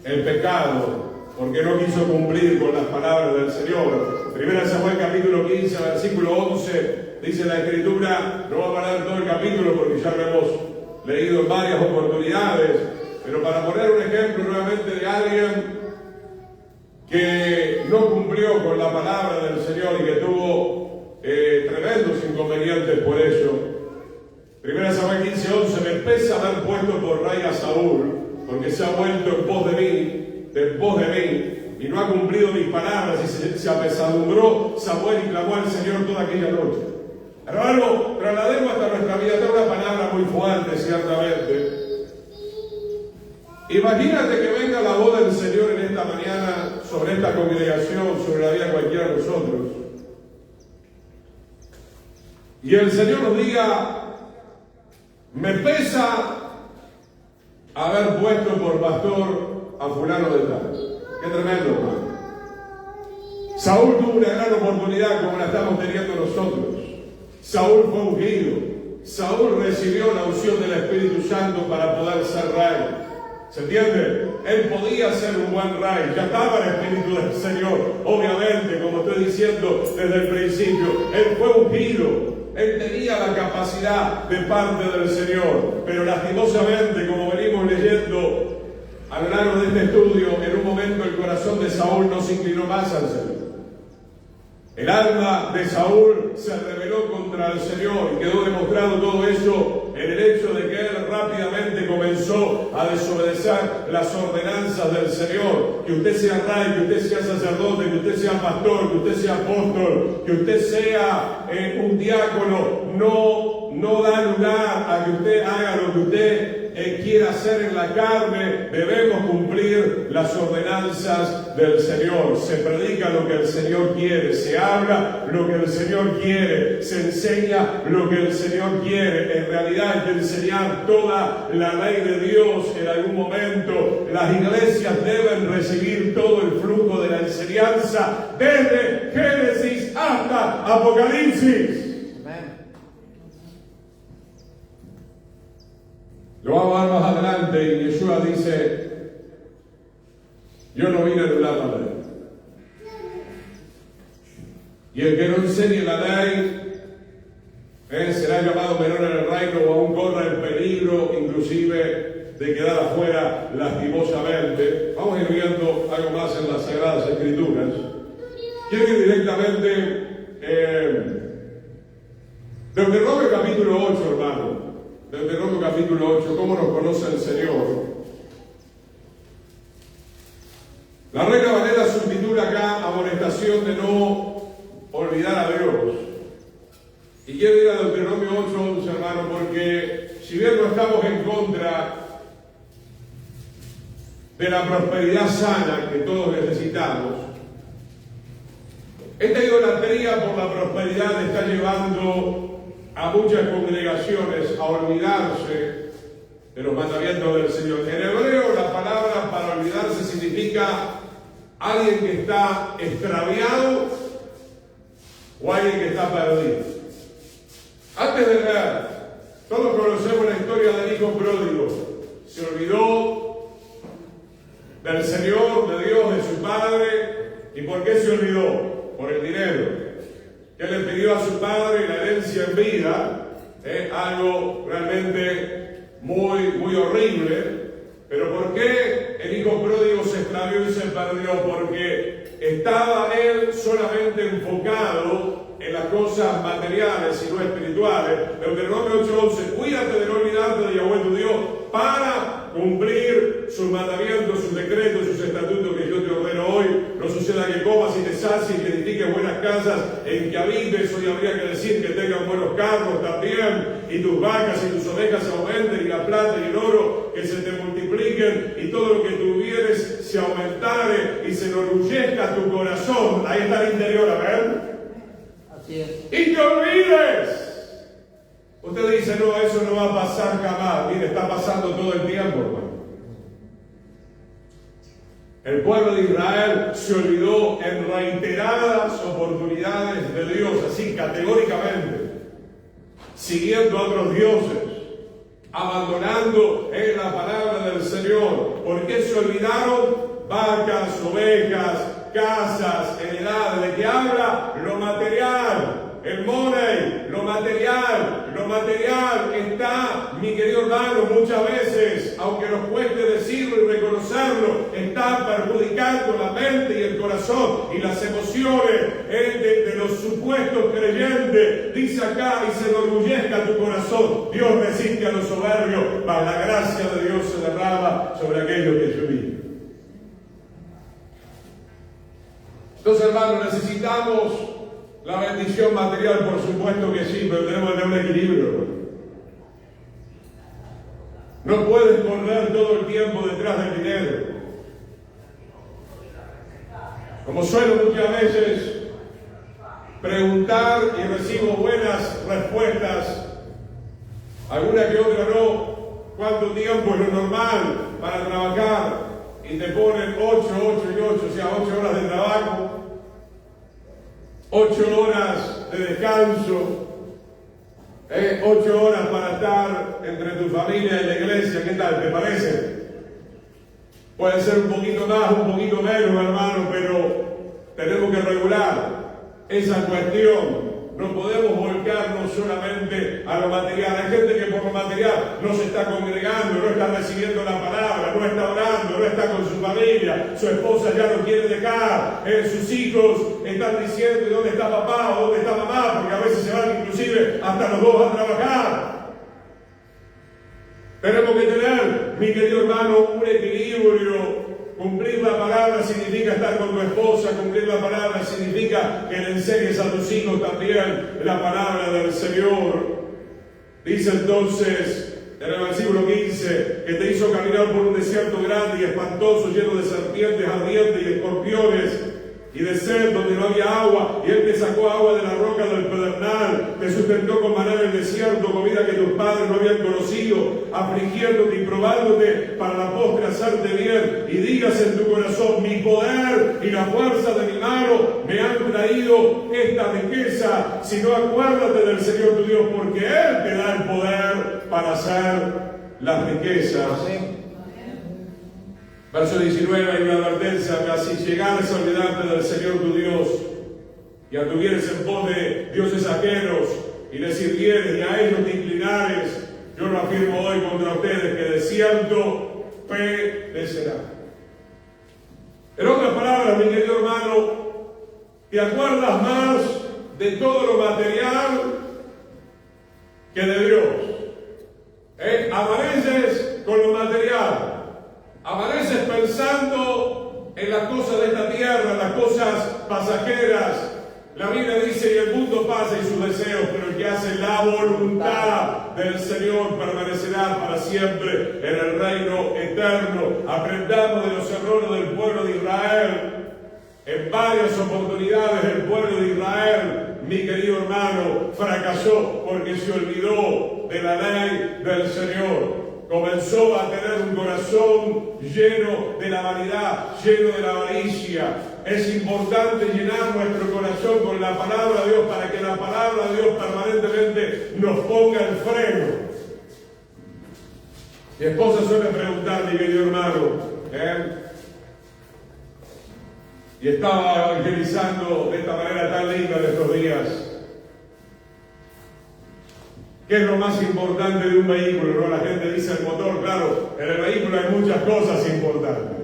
el pecado porque no quiso cumplir con las palabras del Señor. 1 Samuel capítulo 15, versículo 11, dice la Escritura, no va a parar todo el capítulo porque ya lo hemos leído en varias oportunidades, pero para poner un ejemplo nuevamente de alguien que no cumplió con la palabra del Señor y que tuvo tremendos inconvenientes por ello. 1 Samuel 15:11, me pesa haber puesto por rey a Saúl, porque se ha vuelto en pos de mí, y no ha cumplido mis palabras, y se apesadumbró Samuel y clamó al Señor toda aquella noche. Hermano, traslademos hasta nuestra vida, esta es una palabra muy fuerte, ciertamente. Imagínate que venga la voz del Señor en esta mañana sobre esta congregación, sobre la vida de cualquiera de nosotros. Y el Señor nos diga, me pesa haber puesto por pastor a fulano de tal. Qué tremendo, hermano. Saúl tuvo una gran oportunidad como la estamos teniendo nosotros. Saúl fue ungido. Saúl recibió la unción del Espíritu Santo para poder ser rey. ¿Se entiende? Él podía ser un buen rey. Ya estaba el Espíritu del Señor. Obviamente, como estoy diciendo desde el principio, Él fue ungido. Él tenía la capacidad de parte del Señor. Pero lastimosamente, como venimos leyendo a lo largo de este estudio, en un momento el corazón de Saúl no se inclinó más al Señor. El alma de Saúl se rebeló contra el Señor y quedó demostrado todo eso en el hecho de que él rápidamente comenzó a desobedecer las ordenanzas del Señor. Que usted sea rey, que usted sea sacerdote, que usted sea pastor, que usted sea apóstol, que usted sea un diácono, no da lugar a que usted haga lo que usted quiera hacer en la carne. Debemos cumplir las ordenanzas del Señor. Se predica lo que el Señor quiere, se habla lo que el Señor quiere, se enseña lo que el Señor quiere. En realidad hay que enseñar toda la ley de Dios en algún momento. Las iglesias deben recibir todo el flujo de la enseñanza desde Génesis hasta Apocalipsis. Lo vamos a ver más adelante y Yeshua dice, yo no vine a anular la ley. Y el que no enseñe la ley será llamado menor en el reino o aún corra el peligro inclusive de quedar afuera lastimosamente. Vamos a ir viendo algo más en las Sagradas Escrituras. Quiero ir directamente Deuteronomio capítulo 8, hermano. Deuteronomio capítulo 8, ¿cómo nos conoce el Señor? La Reina Valera subtitula acá amonestación de no olvidar a Dios. Y quiero ir a Deuteronomio 8:11, hermano, porque si bien no estamos en contra de la prosperidad sana que todos necesitamos, esta idolatría por la prosperidad está llevando a muchas congregaciones a olvidarse de los mandamientos del Señor. En hebreo la palabra para olvidarse significa alguien que está extraviado o alguien que está perdido. Antes de leer, todos conocemos la historia del hijo pródigo. Se olvidó del Señor, de Dios, de su padre. ¿Y por qué se olvidó? Por el dinero. Que le pidió a su padre la herencia en vida. Algo realmente muy horrible. Pero ¿por qué el hijo pródigo se extravió y se perdió? Porque estaba él solamente enfocado en las cosas materiales y no espirituales. Deuteronomio 8:11, cuídate de no olvidarte de Yahweh tu Dios para cumplir sus mandamientos, sus decretos, sus estatutos que yo te ordeno hoy. No suceda que comas y te sacies y que edifiques buenas casas en que habites. Hoy habría que decir que tengan buenos carros también, y tus vacas y tus ovejas se aumenten, y la plata y el oro que se te multipliquen, y todo lo que tuvieres se aumentare y se enorgullezca tu corazón. Ahí está el interior, a ver. Así es. Y te olvides. Usted dice, no, eso no va a pasar jamás. Mire, está pasando todo el tiempo, hermano. El pueblo de Israel se olvidó en reiteradas oportunidades de Dios, así categóricamente, siguiendo a otros dioses, abandonando la palabra del Señor. ¿Por qué se olvidaron? Vacas, ovejas, casas, heredades. ¿De qué habla? Lo material. El money, lo material está, mi querido hermano, muchas veces, aunque nos cueste decirlo y reconocerlo, está perjudicando la mente y el corazón y las emociones de los supuestos creyentes. Dice acá, y se enorgullezca tu corazón. Dios resiste a los soberbios, mas la gracia de Dios se derrama sobre aquellos que se humillan. Entonces, hermanos, necesitamos la bendición material, por supuesto que sí, pero tenemos que tener un equilibrio, hermano. No puedes correr todo el tiempo detrás del dinero. Como suelo muchas veces preguntar y recibo buenas respuestas, alguna que otra no. ¿Cuánto tiempo es lo normal para trabajar? Y te ponen 8 y 8, o sea, 8 horas de trabajo, 8 horas de descanso, 8 horas para estar entre tu familia y la iglesia. ¿Qué tal? ¿Te parece? Puede ser un poquito más, un poquito menos, hermano, pero tenemos que regular esa cuestión. No podemos volcarnos solamente a lo material. Hay gente que por lo material no se está congregando, no está recibiendo la palabra, no está orando, no está con su familia, su esposa ya no quiere dejar, sus hijos están diciendo ¿dónde está papá o dónde está mamá? Porque a veces se van inclusive hasta los dos a trabajar. Tenemos que tener, mi querido hermano, un equilibrio. Cumplir la palabra significa estar con tu esposa, cumplir la palabra significa que le enseñes a tus hijos también la palabra del Señor. Dice entonces en el versículo 15 que te hizo caminar por un desierto grande y espantoso, lleno de serpientes ardientes y escorpiones y de sed donde no había agua, y Él te sacó agua de la roca del pedernal, te sustentó con maná en el desierto, comida que tus padres no habían conocido, afligiéndote y probándote para la postre hacerte bien, y digas en tu corazón, mi poder y la fuerza de mi mano me han traído esta riqueza, sino acuérdate del Señor tu Dios, porque Él te da el poder para hacer las riquezas. Verso 19, hay una advertencia: si llegares a olvidarte del Señor tu Dios y anduvieres en pos de dioses ajenos y les sirvieres y a ellos te inclinares, yo lo afirmo hoy contra ustedes que de cierto perecerá. En otras palabras, mi querido hermano, te acuerdas más de todo lo material que de Dios. Amaneces con lo material. Amaneces pensando en las cosas de esta tierra, en las cosas pasajeras. La Biblia dice, y el mundo pasa y sus deseos, pero el que hace la voluntad del Señor permanecerá para siempre en el reino eterno. Aprendamos de los errores del pueblo de Israel. En varias oportunidades el pueblo de Israel, mi querido hermano, fracasó porque se olvidó de la ley del Señor. comenzó a tener un corazón lleno de la vanidad, lleno de la avaricia. Es importante llenar nuestro corazón con la palabra de Dios para que la palabra de Dios permanentemente nos ponga el freno. Mi esposa suele preguntar, mi querido hermano, y estaba evangelizando de esta manera tan linda de estos días. ¿Qué es lo más importante de un vehículo? ¿No? La gente dice el motor, claro, en el vehículo hay muchas cosas importantes.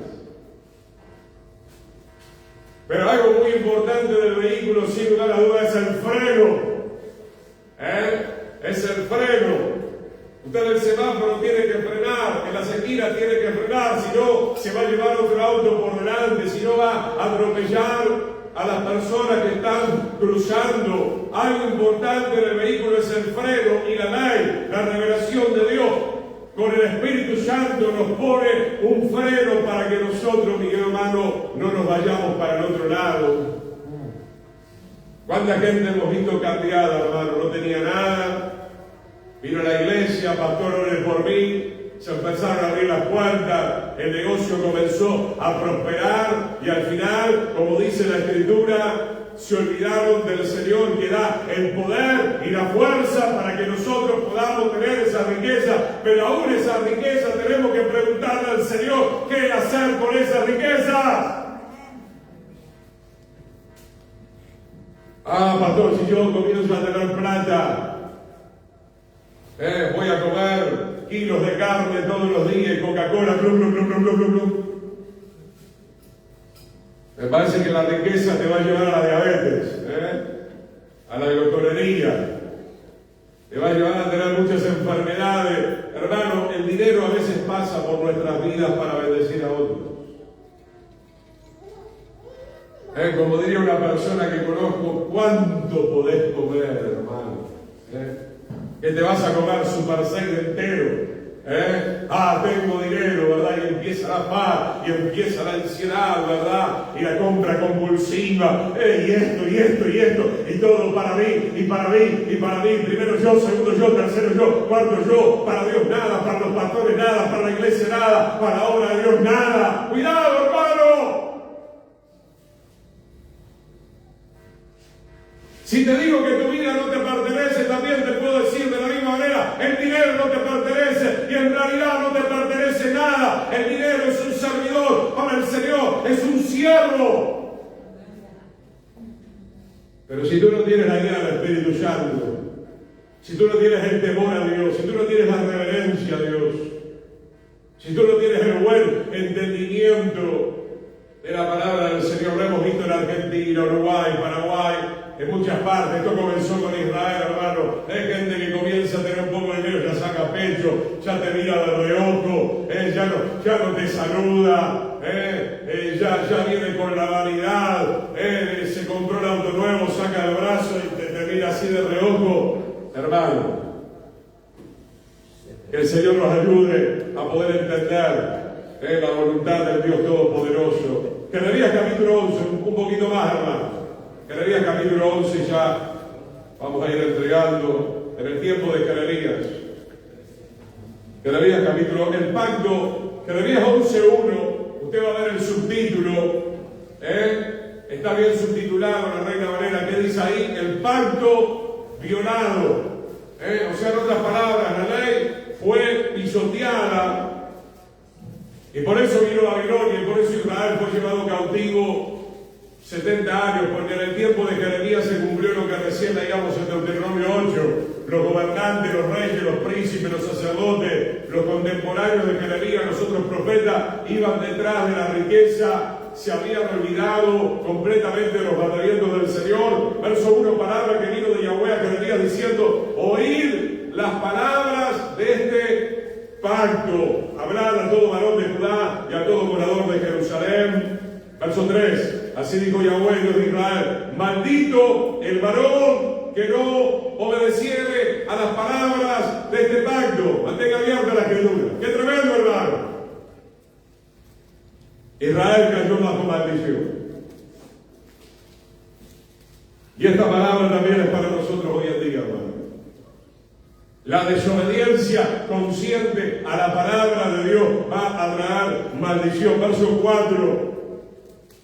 Pero algo muy importante del vehículo, sin lugar a duda, es el freno. Es el freno. Usted en el semáforo tiene que frenar, en las esquinas tiene que frenar, si no se va a llevar otro auto por delante, si no va a atropellar a las personas que están cruzando. Algo importante en el vehículo es el freno y la ley, la revelación de Dios. Con el Espíritu Santo nos pone un freno para que nosotros, mi hermano, no nos vayamos para el otro lado. ¿Cuánta gente hemos visto cambiada, hermano? No tenía nada. Vino a la iglesia, pastor, ore por mí. Se empezaron a abrir las puertas, el negocio comenzó a prosperar y al final, como dice la Escritura, se olvidaron del Señor que da el poder y la fuerza para que nosotros podamos tener esa riqueza. Pero aún esa riqueza tenemos que preguntarle al Señor qué hacer con esa riqueza. Pastor, si yo comienzo a tener plata, voy a comer kilos de carne todos los días y Coca-Cola, Me parece que la riqueza te va a llevar a la diabetes, a la gluconería, te va a llevar a tener muchas enfermedades. Hermano, el dinero a veces pasa por nuestras vidas para bendecir a otros. Como diría una persona que conozco, ¿cuánto podés comer, hermano? Que te vas a comer Super 6 entero. Tengo dinero, ¿verdad? Y empieza la paz, y empieza la ansiedad, ¿verdad? Y la compra compulsiva, y esto, y todo para mí, y para mí, y para mí. Primero yo, segundo yo, tercero yo, cuarto yo. Para Dios nada, para los pastores nada, para la iglesia nada, para la obra de Dios nada. ¡Cuidado, hermano! Si te digo que tu vida no te pertenece, también te puedo decir de la misma manera, el dinero no te pertenece y en realidad no te pertenece nada. El dinero es un servidor para el Señor, es un siervo. Pero si tú no tienes la idea del Espíritu Santo, si tú no tienes el temor a Dios, si tú no tienes la reverencia a Dios, si tú no tienes el buen entendimiento de la palabra del Señor, lo hemos visto en Argentina, Uruguay, Paraguay, en muchas partes. Esto comenzó con Israel, hermano. Hay gente que comienza a tener un poco de dinero, ya saca pecho, ya te mira de reojo, ya no te saluda, ya viene con la vanidad, se compró el auto nuevo, saca el brazo y te mira así de reojo. Hermano, que el Señor nos ayude a poder entender la voluntad del Dios Todopoderoso. Jeremías capítulo 11, un poquito más, hermano. Jeremías capítulo 11 ya vamos a ir entregando en el tiempo de Jeremías. Jeremías capítulo, el pacto, Jeremías 11:1, usted va a ver el subtítulo, está bien subtitulado en la Reina Valera, que dice ahí, el pacto violado. O sea, en otras palabras, la ley fue pisoteada y por eso vino Babilonia y por eso Israel fue llevado cautivo 70 años, porque en el tiempo de Jeremías se cumplió lo que recién leíamos en Deuteronomio 8. Los gobernantes, los reyes, los príncipes, los sacerdotes, los contemporáneos de Jeremías, los otros profetas, iban detrás de la riqueza, se habían olvidado completamente de los mandamientos del Señor. Verso 1, palabra que vino de Yahweh a Jeremías diciendo, oíd las palabras de este pacto, hablad a todo varón de Judá y a todo morador de Jerusalén. Verso 3, así dijo Yahweh, Dios de Israel, maldito el varón que no obedeciere a las palabras de este pacto. Mantenga abierta la escritura. ¡Qué tremendo, hermano! Israel cayó bajo maldición. Y esta palabra también es para nosotros hoy en día, hermano. La desobediencia consciente a la palabra de Dios va a traer maldición. Verso 4.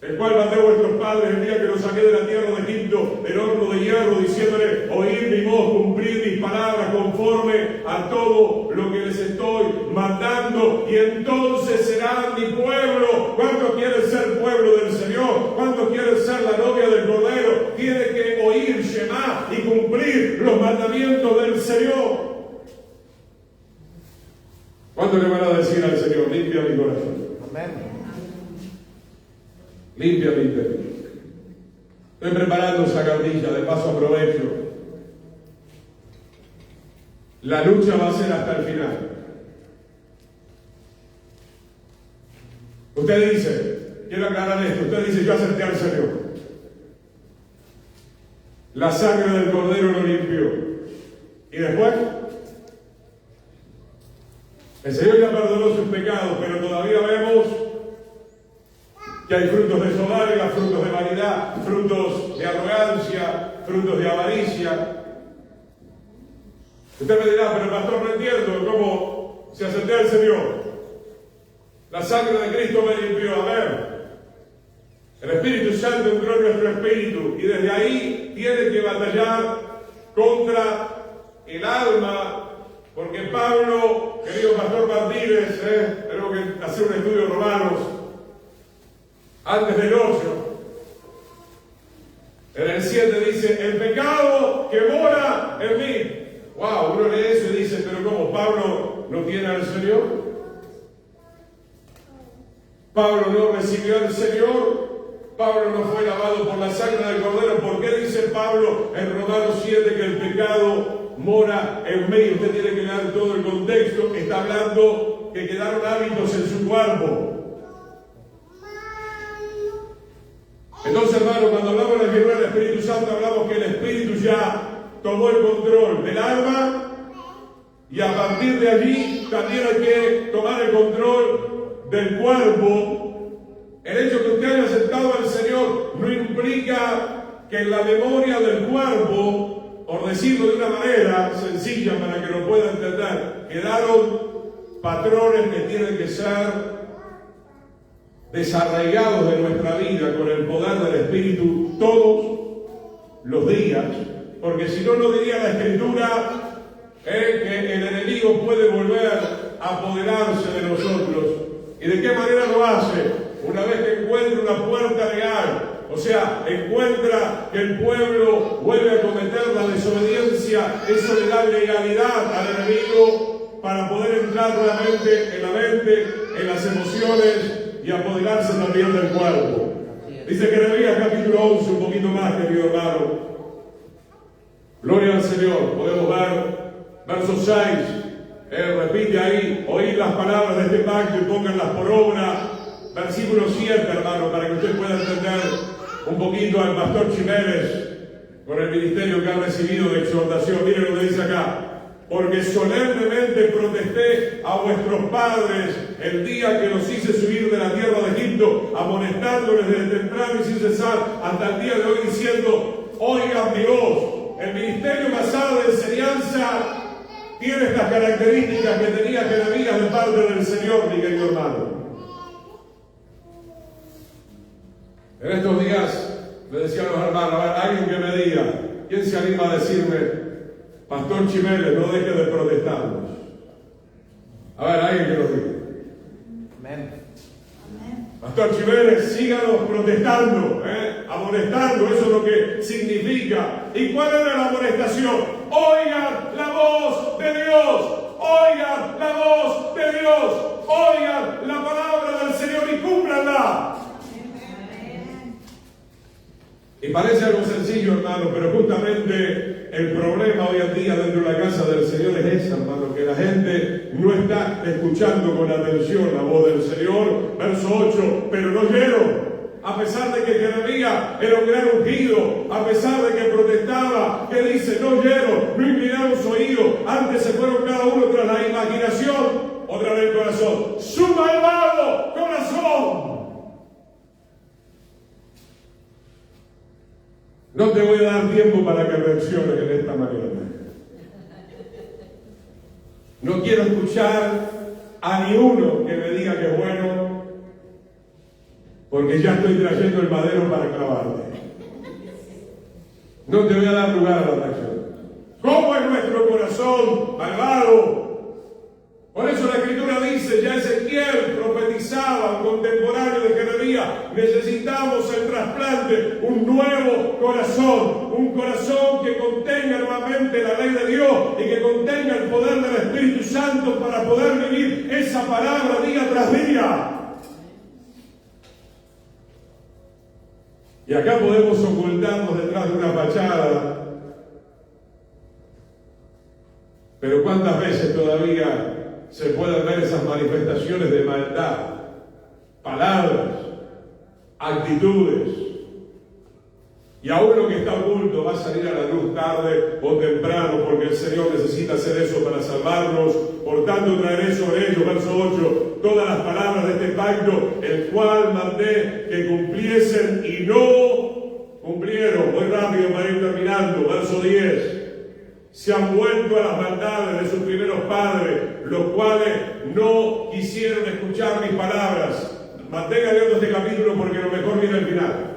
El cual mandé a vuestros padres el día que los saqué de la tierra de Egipto, del horno de hierro, diciéndole: oíd mi voz, cumplid mis palabras conforme a todo lo que les estoy mandando, y entonces serán mi pueblo. ¿Cuántos quieren ser pueblo del Señor? ¿Cuántos quieren ser la novia del Cordero? Tiene que oír Shema y cumplir los mandamientos del Señor. ¿Cuánto le van a decir al Señor? Limpia mi corazón. Amén. Limpia mi interior. Estoy preparando esa cartilla, de paso aprovecho. La lucha va a ser hasta el final. Usted dice, quiero aclarar esto, usted dice: yo acepté al Señor. La sangre del Cordero lo limpió. ¿Y después? El Señor ya perdonó sus pecados, pero todavía vemos que hay frutos de soberbia, frutos de vanidad, frutos de arrogancia, frutos de avaricia. Usted me dirá: pero pastor, no entiendo cómo se acepté al Señor. La sangre de Cristo me limpió. A ver, el Espíritu Santo entró en nuestro espíritu y desde ahí tiene que batallar contra el alma, porque Pablo, querido pastor Martínez, tenemos que hacer un estudio de Romanos antes del 8. En el 7 dice: el pecado que mora en mí. Wow, uno lee eso y dice: pero ¿cómo? ¿Pablo no tiene al Señor? ¿Pablo no recibió al Señor? ¿Pablo no fue lavado por la sangre del Cordero? ¿Por qué dice Pablo en Romanos 7 que el pecado mora en mí? Usted tiene que leer todo el contexto. Está hablando que quedaron hábitos en su cuerpo. Entonces, hermano, cuando hablamos de la figura del Espíritu Santo, hablamos que el Espíritu ya tomó el control del alma, y a partir de allí también hay que tomar el control del cuerpo. El hecho que usted haya aceptado al Señor no implica que en la memoria del cuerpo, por decirlo de una manera sencilla para que lo pueda entender, quedaron patrones que tienen que ser desarraigados de nuestra vida con el poder del Espíritu todos los días, porque si no, no diría la Escritura que el enemigo puede volver a apoderarse de nosotros. ¿Y de qué manera lo hace? Una vez que encuentra una puerta legal, o sea, encuentra que el pueblo vuelve a cometer la desobediencia, eso le da legalidad al enemigo para poder entrar nuevamente en la mente, en las emociones, y apoderarse también del cuerpo. Dice Jeremías capítulo 11, un poquito más, querido hermano. Gloria al Señor. Podemos ver verso 6. Repite ahí: oíd las palabras de este pacto y pónganlas por obra. Versículo 7, hermano, para que usted pueda entender un poquito al pastor Chiménez con el ministerio que ha recibido de exhortación. Miren lo que dice acá: porque solemnemente protesté a vuestros padres el día que los hice subir de la tierra de Egipto, amonestándoles desde temprano y sin cesar hasta el día de hoy, diciendo: oigan mi voz. El ministerio basado de enseñanza tiene estas características que tenía Jeremías de parte del Señor, mi querido hermano. En estos días le decía a los hermanos: a ver, alguien que me diga, ¿quién se anima a decirme: pastor Chiménez, no deje de protestarnos? A ver, alguien que lo diga. Amén. Pastor Chiménez, síganos protestando, amonestando, eso es lo que significa. ¿Y cuál era la amonestación? Oigan la voz de Dios, oigan la voz de Dios, oigan la palabra del Señor y cúmplanla. Y parece algo sencillo, hermano, pero justamente el problema hoy en día dentro de la casa del Señor es ese, hermano, que la gente no está escuchando con atención la voz del Señor. Verso 8: pero no oyeron. A pesar de que Jeremías era un gran ungido, a pesar de que protestaba, que dice: no oyeron, no inclinaron su oído, antes se fueron cada uno tras la imaginación, otra vez el corazón, su malvado corazón. No te voy a dar tiempo para que reacciones en esta mañana. No quiero escuchar a ni uno que me diga que es bueno, porque ya estoy trayendo el madero para clavarte. No te voy a dar lugar a la atracción. ¿Cómo es nuestro corazón malvado? Por eso la Escritura dice, ya Ezequiel profetizaba, un contemporáneo de Jeremías, necesitamos el trasplante, un nuevo corazón, un corazón que contenga nuevamente la ley de Dios y que contenga el poder del Espíritu Santo para poder vivir esa palabra día tras día. Y acá podemos ocultarnos detrás de una fachada, pero ¿cuántas veces todavía se pueden ver esas manifestaciones de maldad? Palabras, actitudes. Y aún lo que está oculto va a salir a la luz tarde o temprano, porque el Señor necesita hacer eso para salvarnos. Por tanto, traeré sobre ellos, verso 8, todas las palabras de este pacto, el cual mandé que cumpliesen y no cumplieron. Muy rápido para ir terminando, verso 10. Se han vuelto a las maldades de sus primeros padres, los cuales no quisieron escuchar mis palabras. Mantenga abierto este capítulo porque lo mejor viene al final.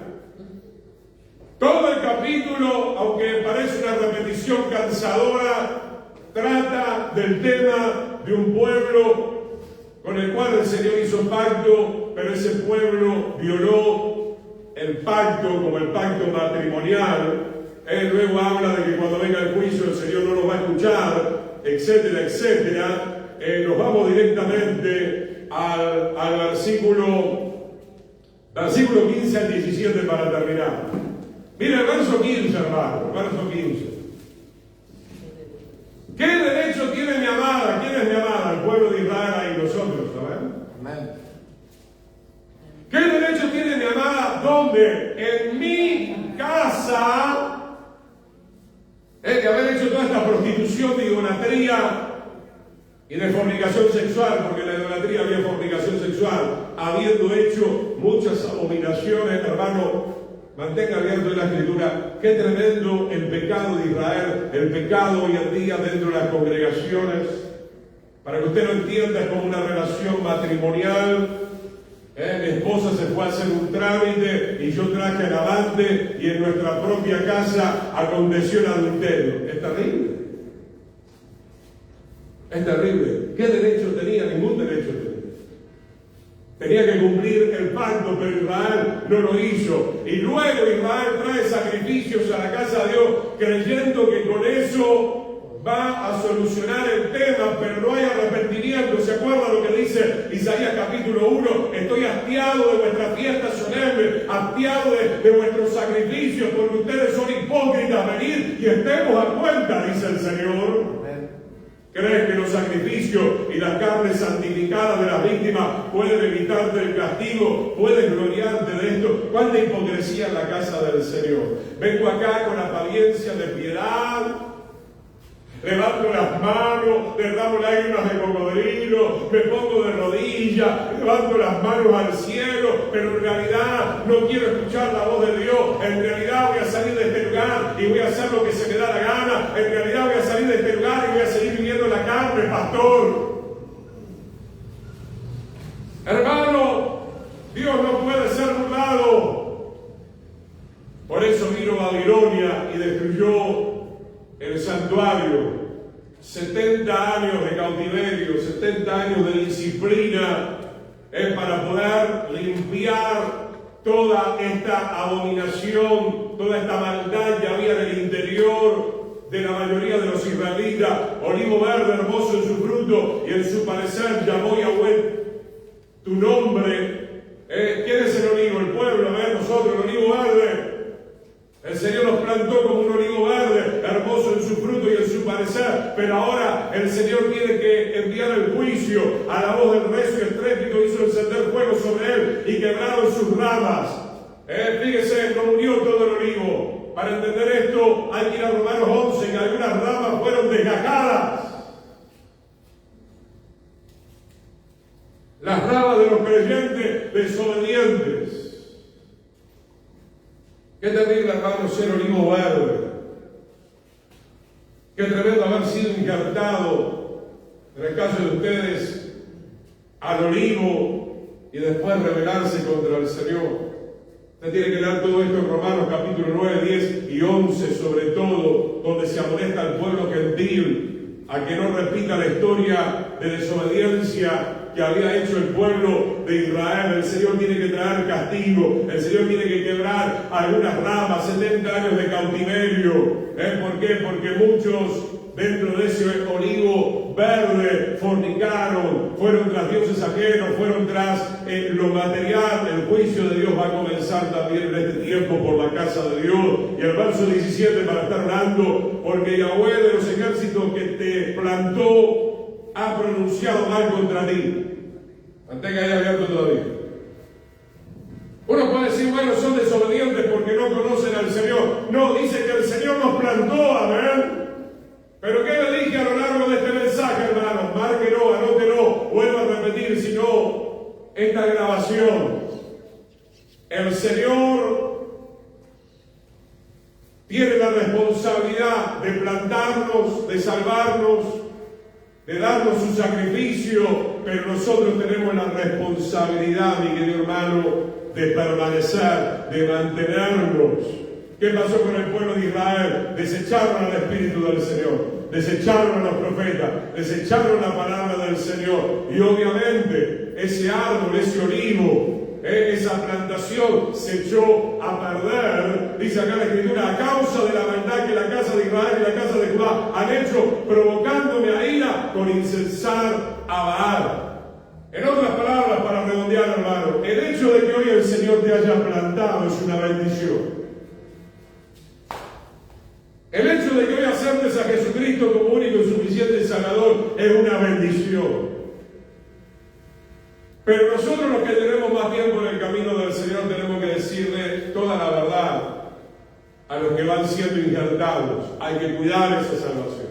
Todo el capítulo, aunque parece una repetición cansadora, trata del tema de un pueblo con el cual el Señor hizo un pacto, pero ese pueblo violó el pacto como el pacto matrimonial. Él luego habla de que cuando venga el juicio el Señor no nos va a escuchar, etcétera, etcétera. Nos vamos directamente al versículo 15 al 17 para terminar. Mira el verso 15, hermano, el verso 15. ¿Qué derecho tiene mi amada? ¿Quién es mi amada? El pueblo de Israel y nosotros, ¿saben? Amén. ¿Qué derecho tiene mi amada? ¿Dónde? En mi casa. De haber hecho toda esta prostitución de idolatría y de fornicación sexual, porque en la idolatría había fornicación sexual, habiendo hecho muchas abominaciones, hermano, mantenga abierto en la Escritura. Qué tremendo el pecado de Israel, el pecado hoy en día dentro de las congregaciones. Para que usted lo entienda, es como una relación matrimonial. Mi esposa se fue a hacer un trámite y yo traje al amante y en nuestra propia casa aconteció el adulterio. Es terrible. Es terrible. ¿Qué derecho tenía? Ningún derecho tenía. Tenía que cumplir el pacto, pero Israel no lo hizo. Y luego Israel trae sacrificios a la casa de Dios, creyendo que con eso va a solucionar el tema, pero no hay arrepentimiento. ¿Se acuerda lo que dice Isaías capítulo 1? Estoy hastiado de vuestras fiestas solemnes, hastiado de vuestros sacrificios, porque ustedes son hipócritas. Venid y estemos a cuenta, dice el Señor. ¿Crees que los sacrificios y las carnes santificadas de las víctimas pueden evitarte el castigo? ¿Puedes gloriarte de esto? ¿Cuánta hipocresía en la casa del Señor? Vengo acá con apariencia de piedad, levanto las manos, derramo lágrimas de cocodrilo, me pongo de rodillas, levanto las manos al cielo, pero en realidad no quiero escuchar la voz de Dios. En realidad voy a salir de este lugar y voy a hacer lo que se me da la gana. En realidad voy a salir de este lugar y voy a seguir viviendo la carne, pastor. Hermano, Dios no puede ser burlado. Por eso vino Babilonia y destruyó el santuario. 70 años de cautiverio, 70 años de disciplina, para poder limpiar toda esta abominación, toda esta maldad que había en el interior de la mayoría de los israelitas. Olivo verde, hermoso en su fruto y en su parecer, llamó Yahweh tu nombre. ¿Quién es el olivo? El pueblo, nosotros, el olivo verde. El Señor nos plantó como un olivo verde, hermoso en su fruto y en su parecer, pero ahora el Señor tiene que enviar el juicio. A la voz del recio estrépito hizo encender fuego sobre él y quebraron sus ramas. Fíjese, no murió todo el olivo. Para entender esto hay que ir a Romanos 11, que algunas ramas fueron desgajadas. Las ramas de los creyentes desobedientes. Qué terrible, hermano, ser olivo verde. Qué tremendo haber sido injertado En el caso de ustedes, al olivo y después rebelarse contra el Señor. Usted tiene que leer todo esto en Romanos capítulo 9, 10 y 11, sobre todo, donde se amonesta al pueblo gentil a que no repita la historia de desobediencia que había hecho el pueblo de Israel. El Señor tiene que traer castigo, el Señor tiene que quebrar algunas ramas, 70 años de cautiverio. ¿Por qué? Porque muchos dentro de ese olivo verde fornicaron, fueron tras dioses ajenos, fueron tras lo material. El juicio de Dios va a comenzar también en este tiempo por la casa de Dios. Y el verso 17 para estar orando, porque Yahweh de los ejércitos que te plantó ha pronunciado mal contra ti. Mantenga ahí abierto todavía. Uno puede decir, bueno, son desobedientes porque no conocen al Señor. No, dice que el Señor nos plantó, amén. Pero ¿qué le dije a lo largo de este mensaje, hermanos? Márquelo, anótelo, vuelvo a repetir, si no, esta grabación. El Señor tiene la responsabilidad de plantarnos, de salvarnos, de darnos su sacrificio, pero nosotros tenemos la responsabilidad, mi querido hermano, de permanecer, de mantenernos. ¿Qué pasó con el pueblo de Israel? Desecharon al Espíritu del Señor, desecharon a los profetas, desecharon la palabra del Señor. Y obviamente ese árbol, ese olivo, esa plantación se echó a perder. Dice acá la Escritura, a causa de la maldad que la casa de Israel y la casa de Judá han hecho, provocándome a ira con incensar a Baal. En otras palabras, para redondear, hermano, el hecho de que hoy el Señor te haya plantado es una bendición. El hecho de que hoy aceptes a Jesucristo como único y suficiente Salvador es una bendición. Pero nosotros los que tenemos más tiempo en el camino del Señor tenemos que decirle toda la verdad a los que van siendo injertados. Hay que cuidar esa salvación.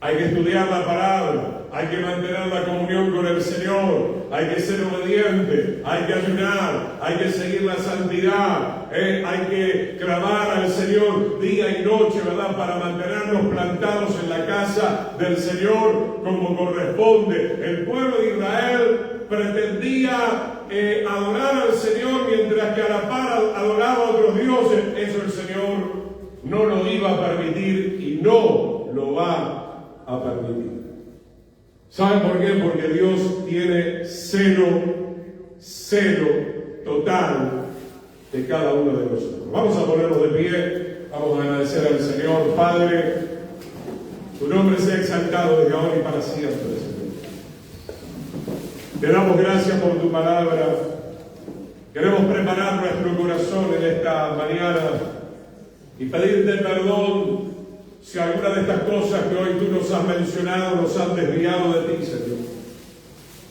Hay que estudiar la palabra, hay que mantener la comunión con el Señor, hay que ser obediente, hay que ayunar, hay que seguir la santidad, hay que clamar al Señor día y noche, ¿verdad? Para mantenernos plantados en la casa del Señor como corresponde. El pueblo de Israel pretendía adorar al Señor mientras que a la par adoraba a otros dioses. Eso el Señor no lo iba a permitir y no lo va a permitir. ¿Saben por qué? Porque Dios tiene celo total de cada uno de nosotros. Vamos a ponernos de pie, vamos a agradecer al Señor. Padre, tu nombre sea exaltado desde ahora y para siempre, Señor. Te damos gracias por tu palabra. Queremos preparar nuestro corazón en esta mañana y pedirte perdón si alguna de estas cosas que hoy tú nos has mencionado nos han desviado de ti, Señor.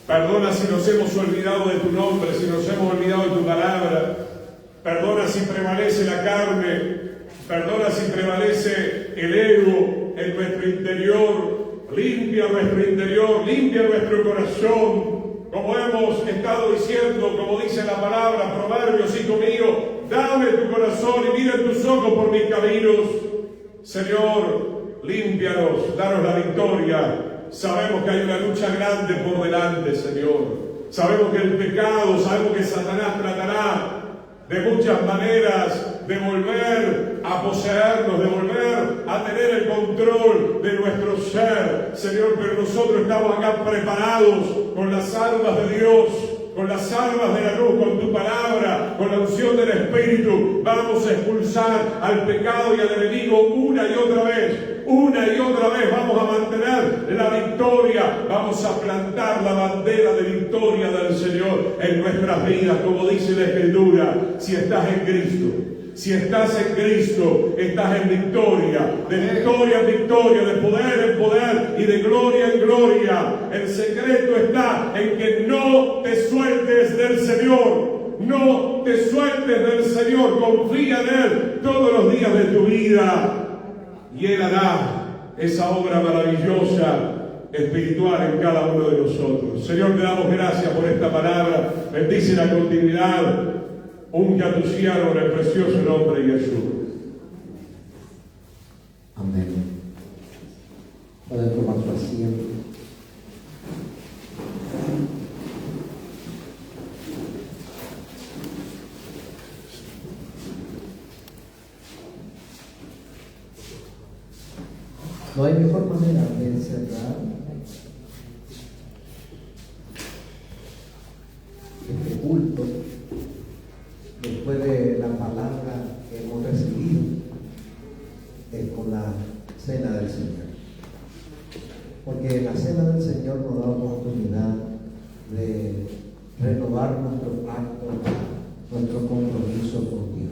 Perdona si nos hemos olvidado de tu nombre, si nos hemos olvidado de tu palabra. Perdona si prevalece la carne. Perdona si prevalece el ego en nuestro interior. Limpia nuestro interior, limpia nuestro corazón. Como hemos estado diciendo, como dice la palabra, Proverbios, hijo mío, dame tu corazón y mira tus ojos por mis caminos. Señor, límpianos, danos la victoria. Sabemos que hay una lucha grande por delante, Señor. Sabemos que el pecado, sabemos que Satanás tratará de muchas maneras de volver a poseernos, de volver a tener el control de nuestro ser, Señor, pero nosotros estamos acá preparados con las armas de Dios, con las armas de la luz, con tu palabra, con la unción del Espíritu. Vamos a expulsar al pecado y al enemigo una y otra vez. Una y otra vez vamos a mantener la victoria. Vamos a plantar la bandera de victoria del Señor en nuestras vidas, como dice la Escritura. Si estás en Cristo, si estás en Cristo, estás en victoria, de victoria en victoria, de poder en poder y de gloria en gloria. El secreto está en que no te sueltes del Señor. No te sueltes del Señor. Confía en Él todos los días de tu vida. Y Él hará esa obra maravillosa espiritual en cada uno de nosotros. Señor, te damos gracias por esta palabra. Bendice la continuidad. Unge a tu siervo en el precioso nombre de Jesús. Amén. Pueden tomar su asiento. No hay mejor manera de cerrar este culto después de la palabra que hemos recibido con la cena del Señor. Porque la cena del Señor nos da oportunidad de renovar nuestro pacto, nuestro compromiso con Dios.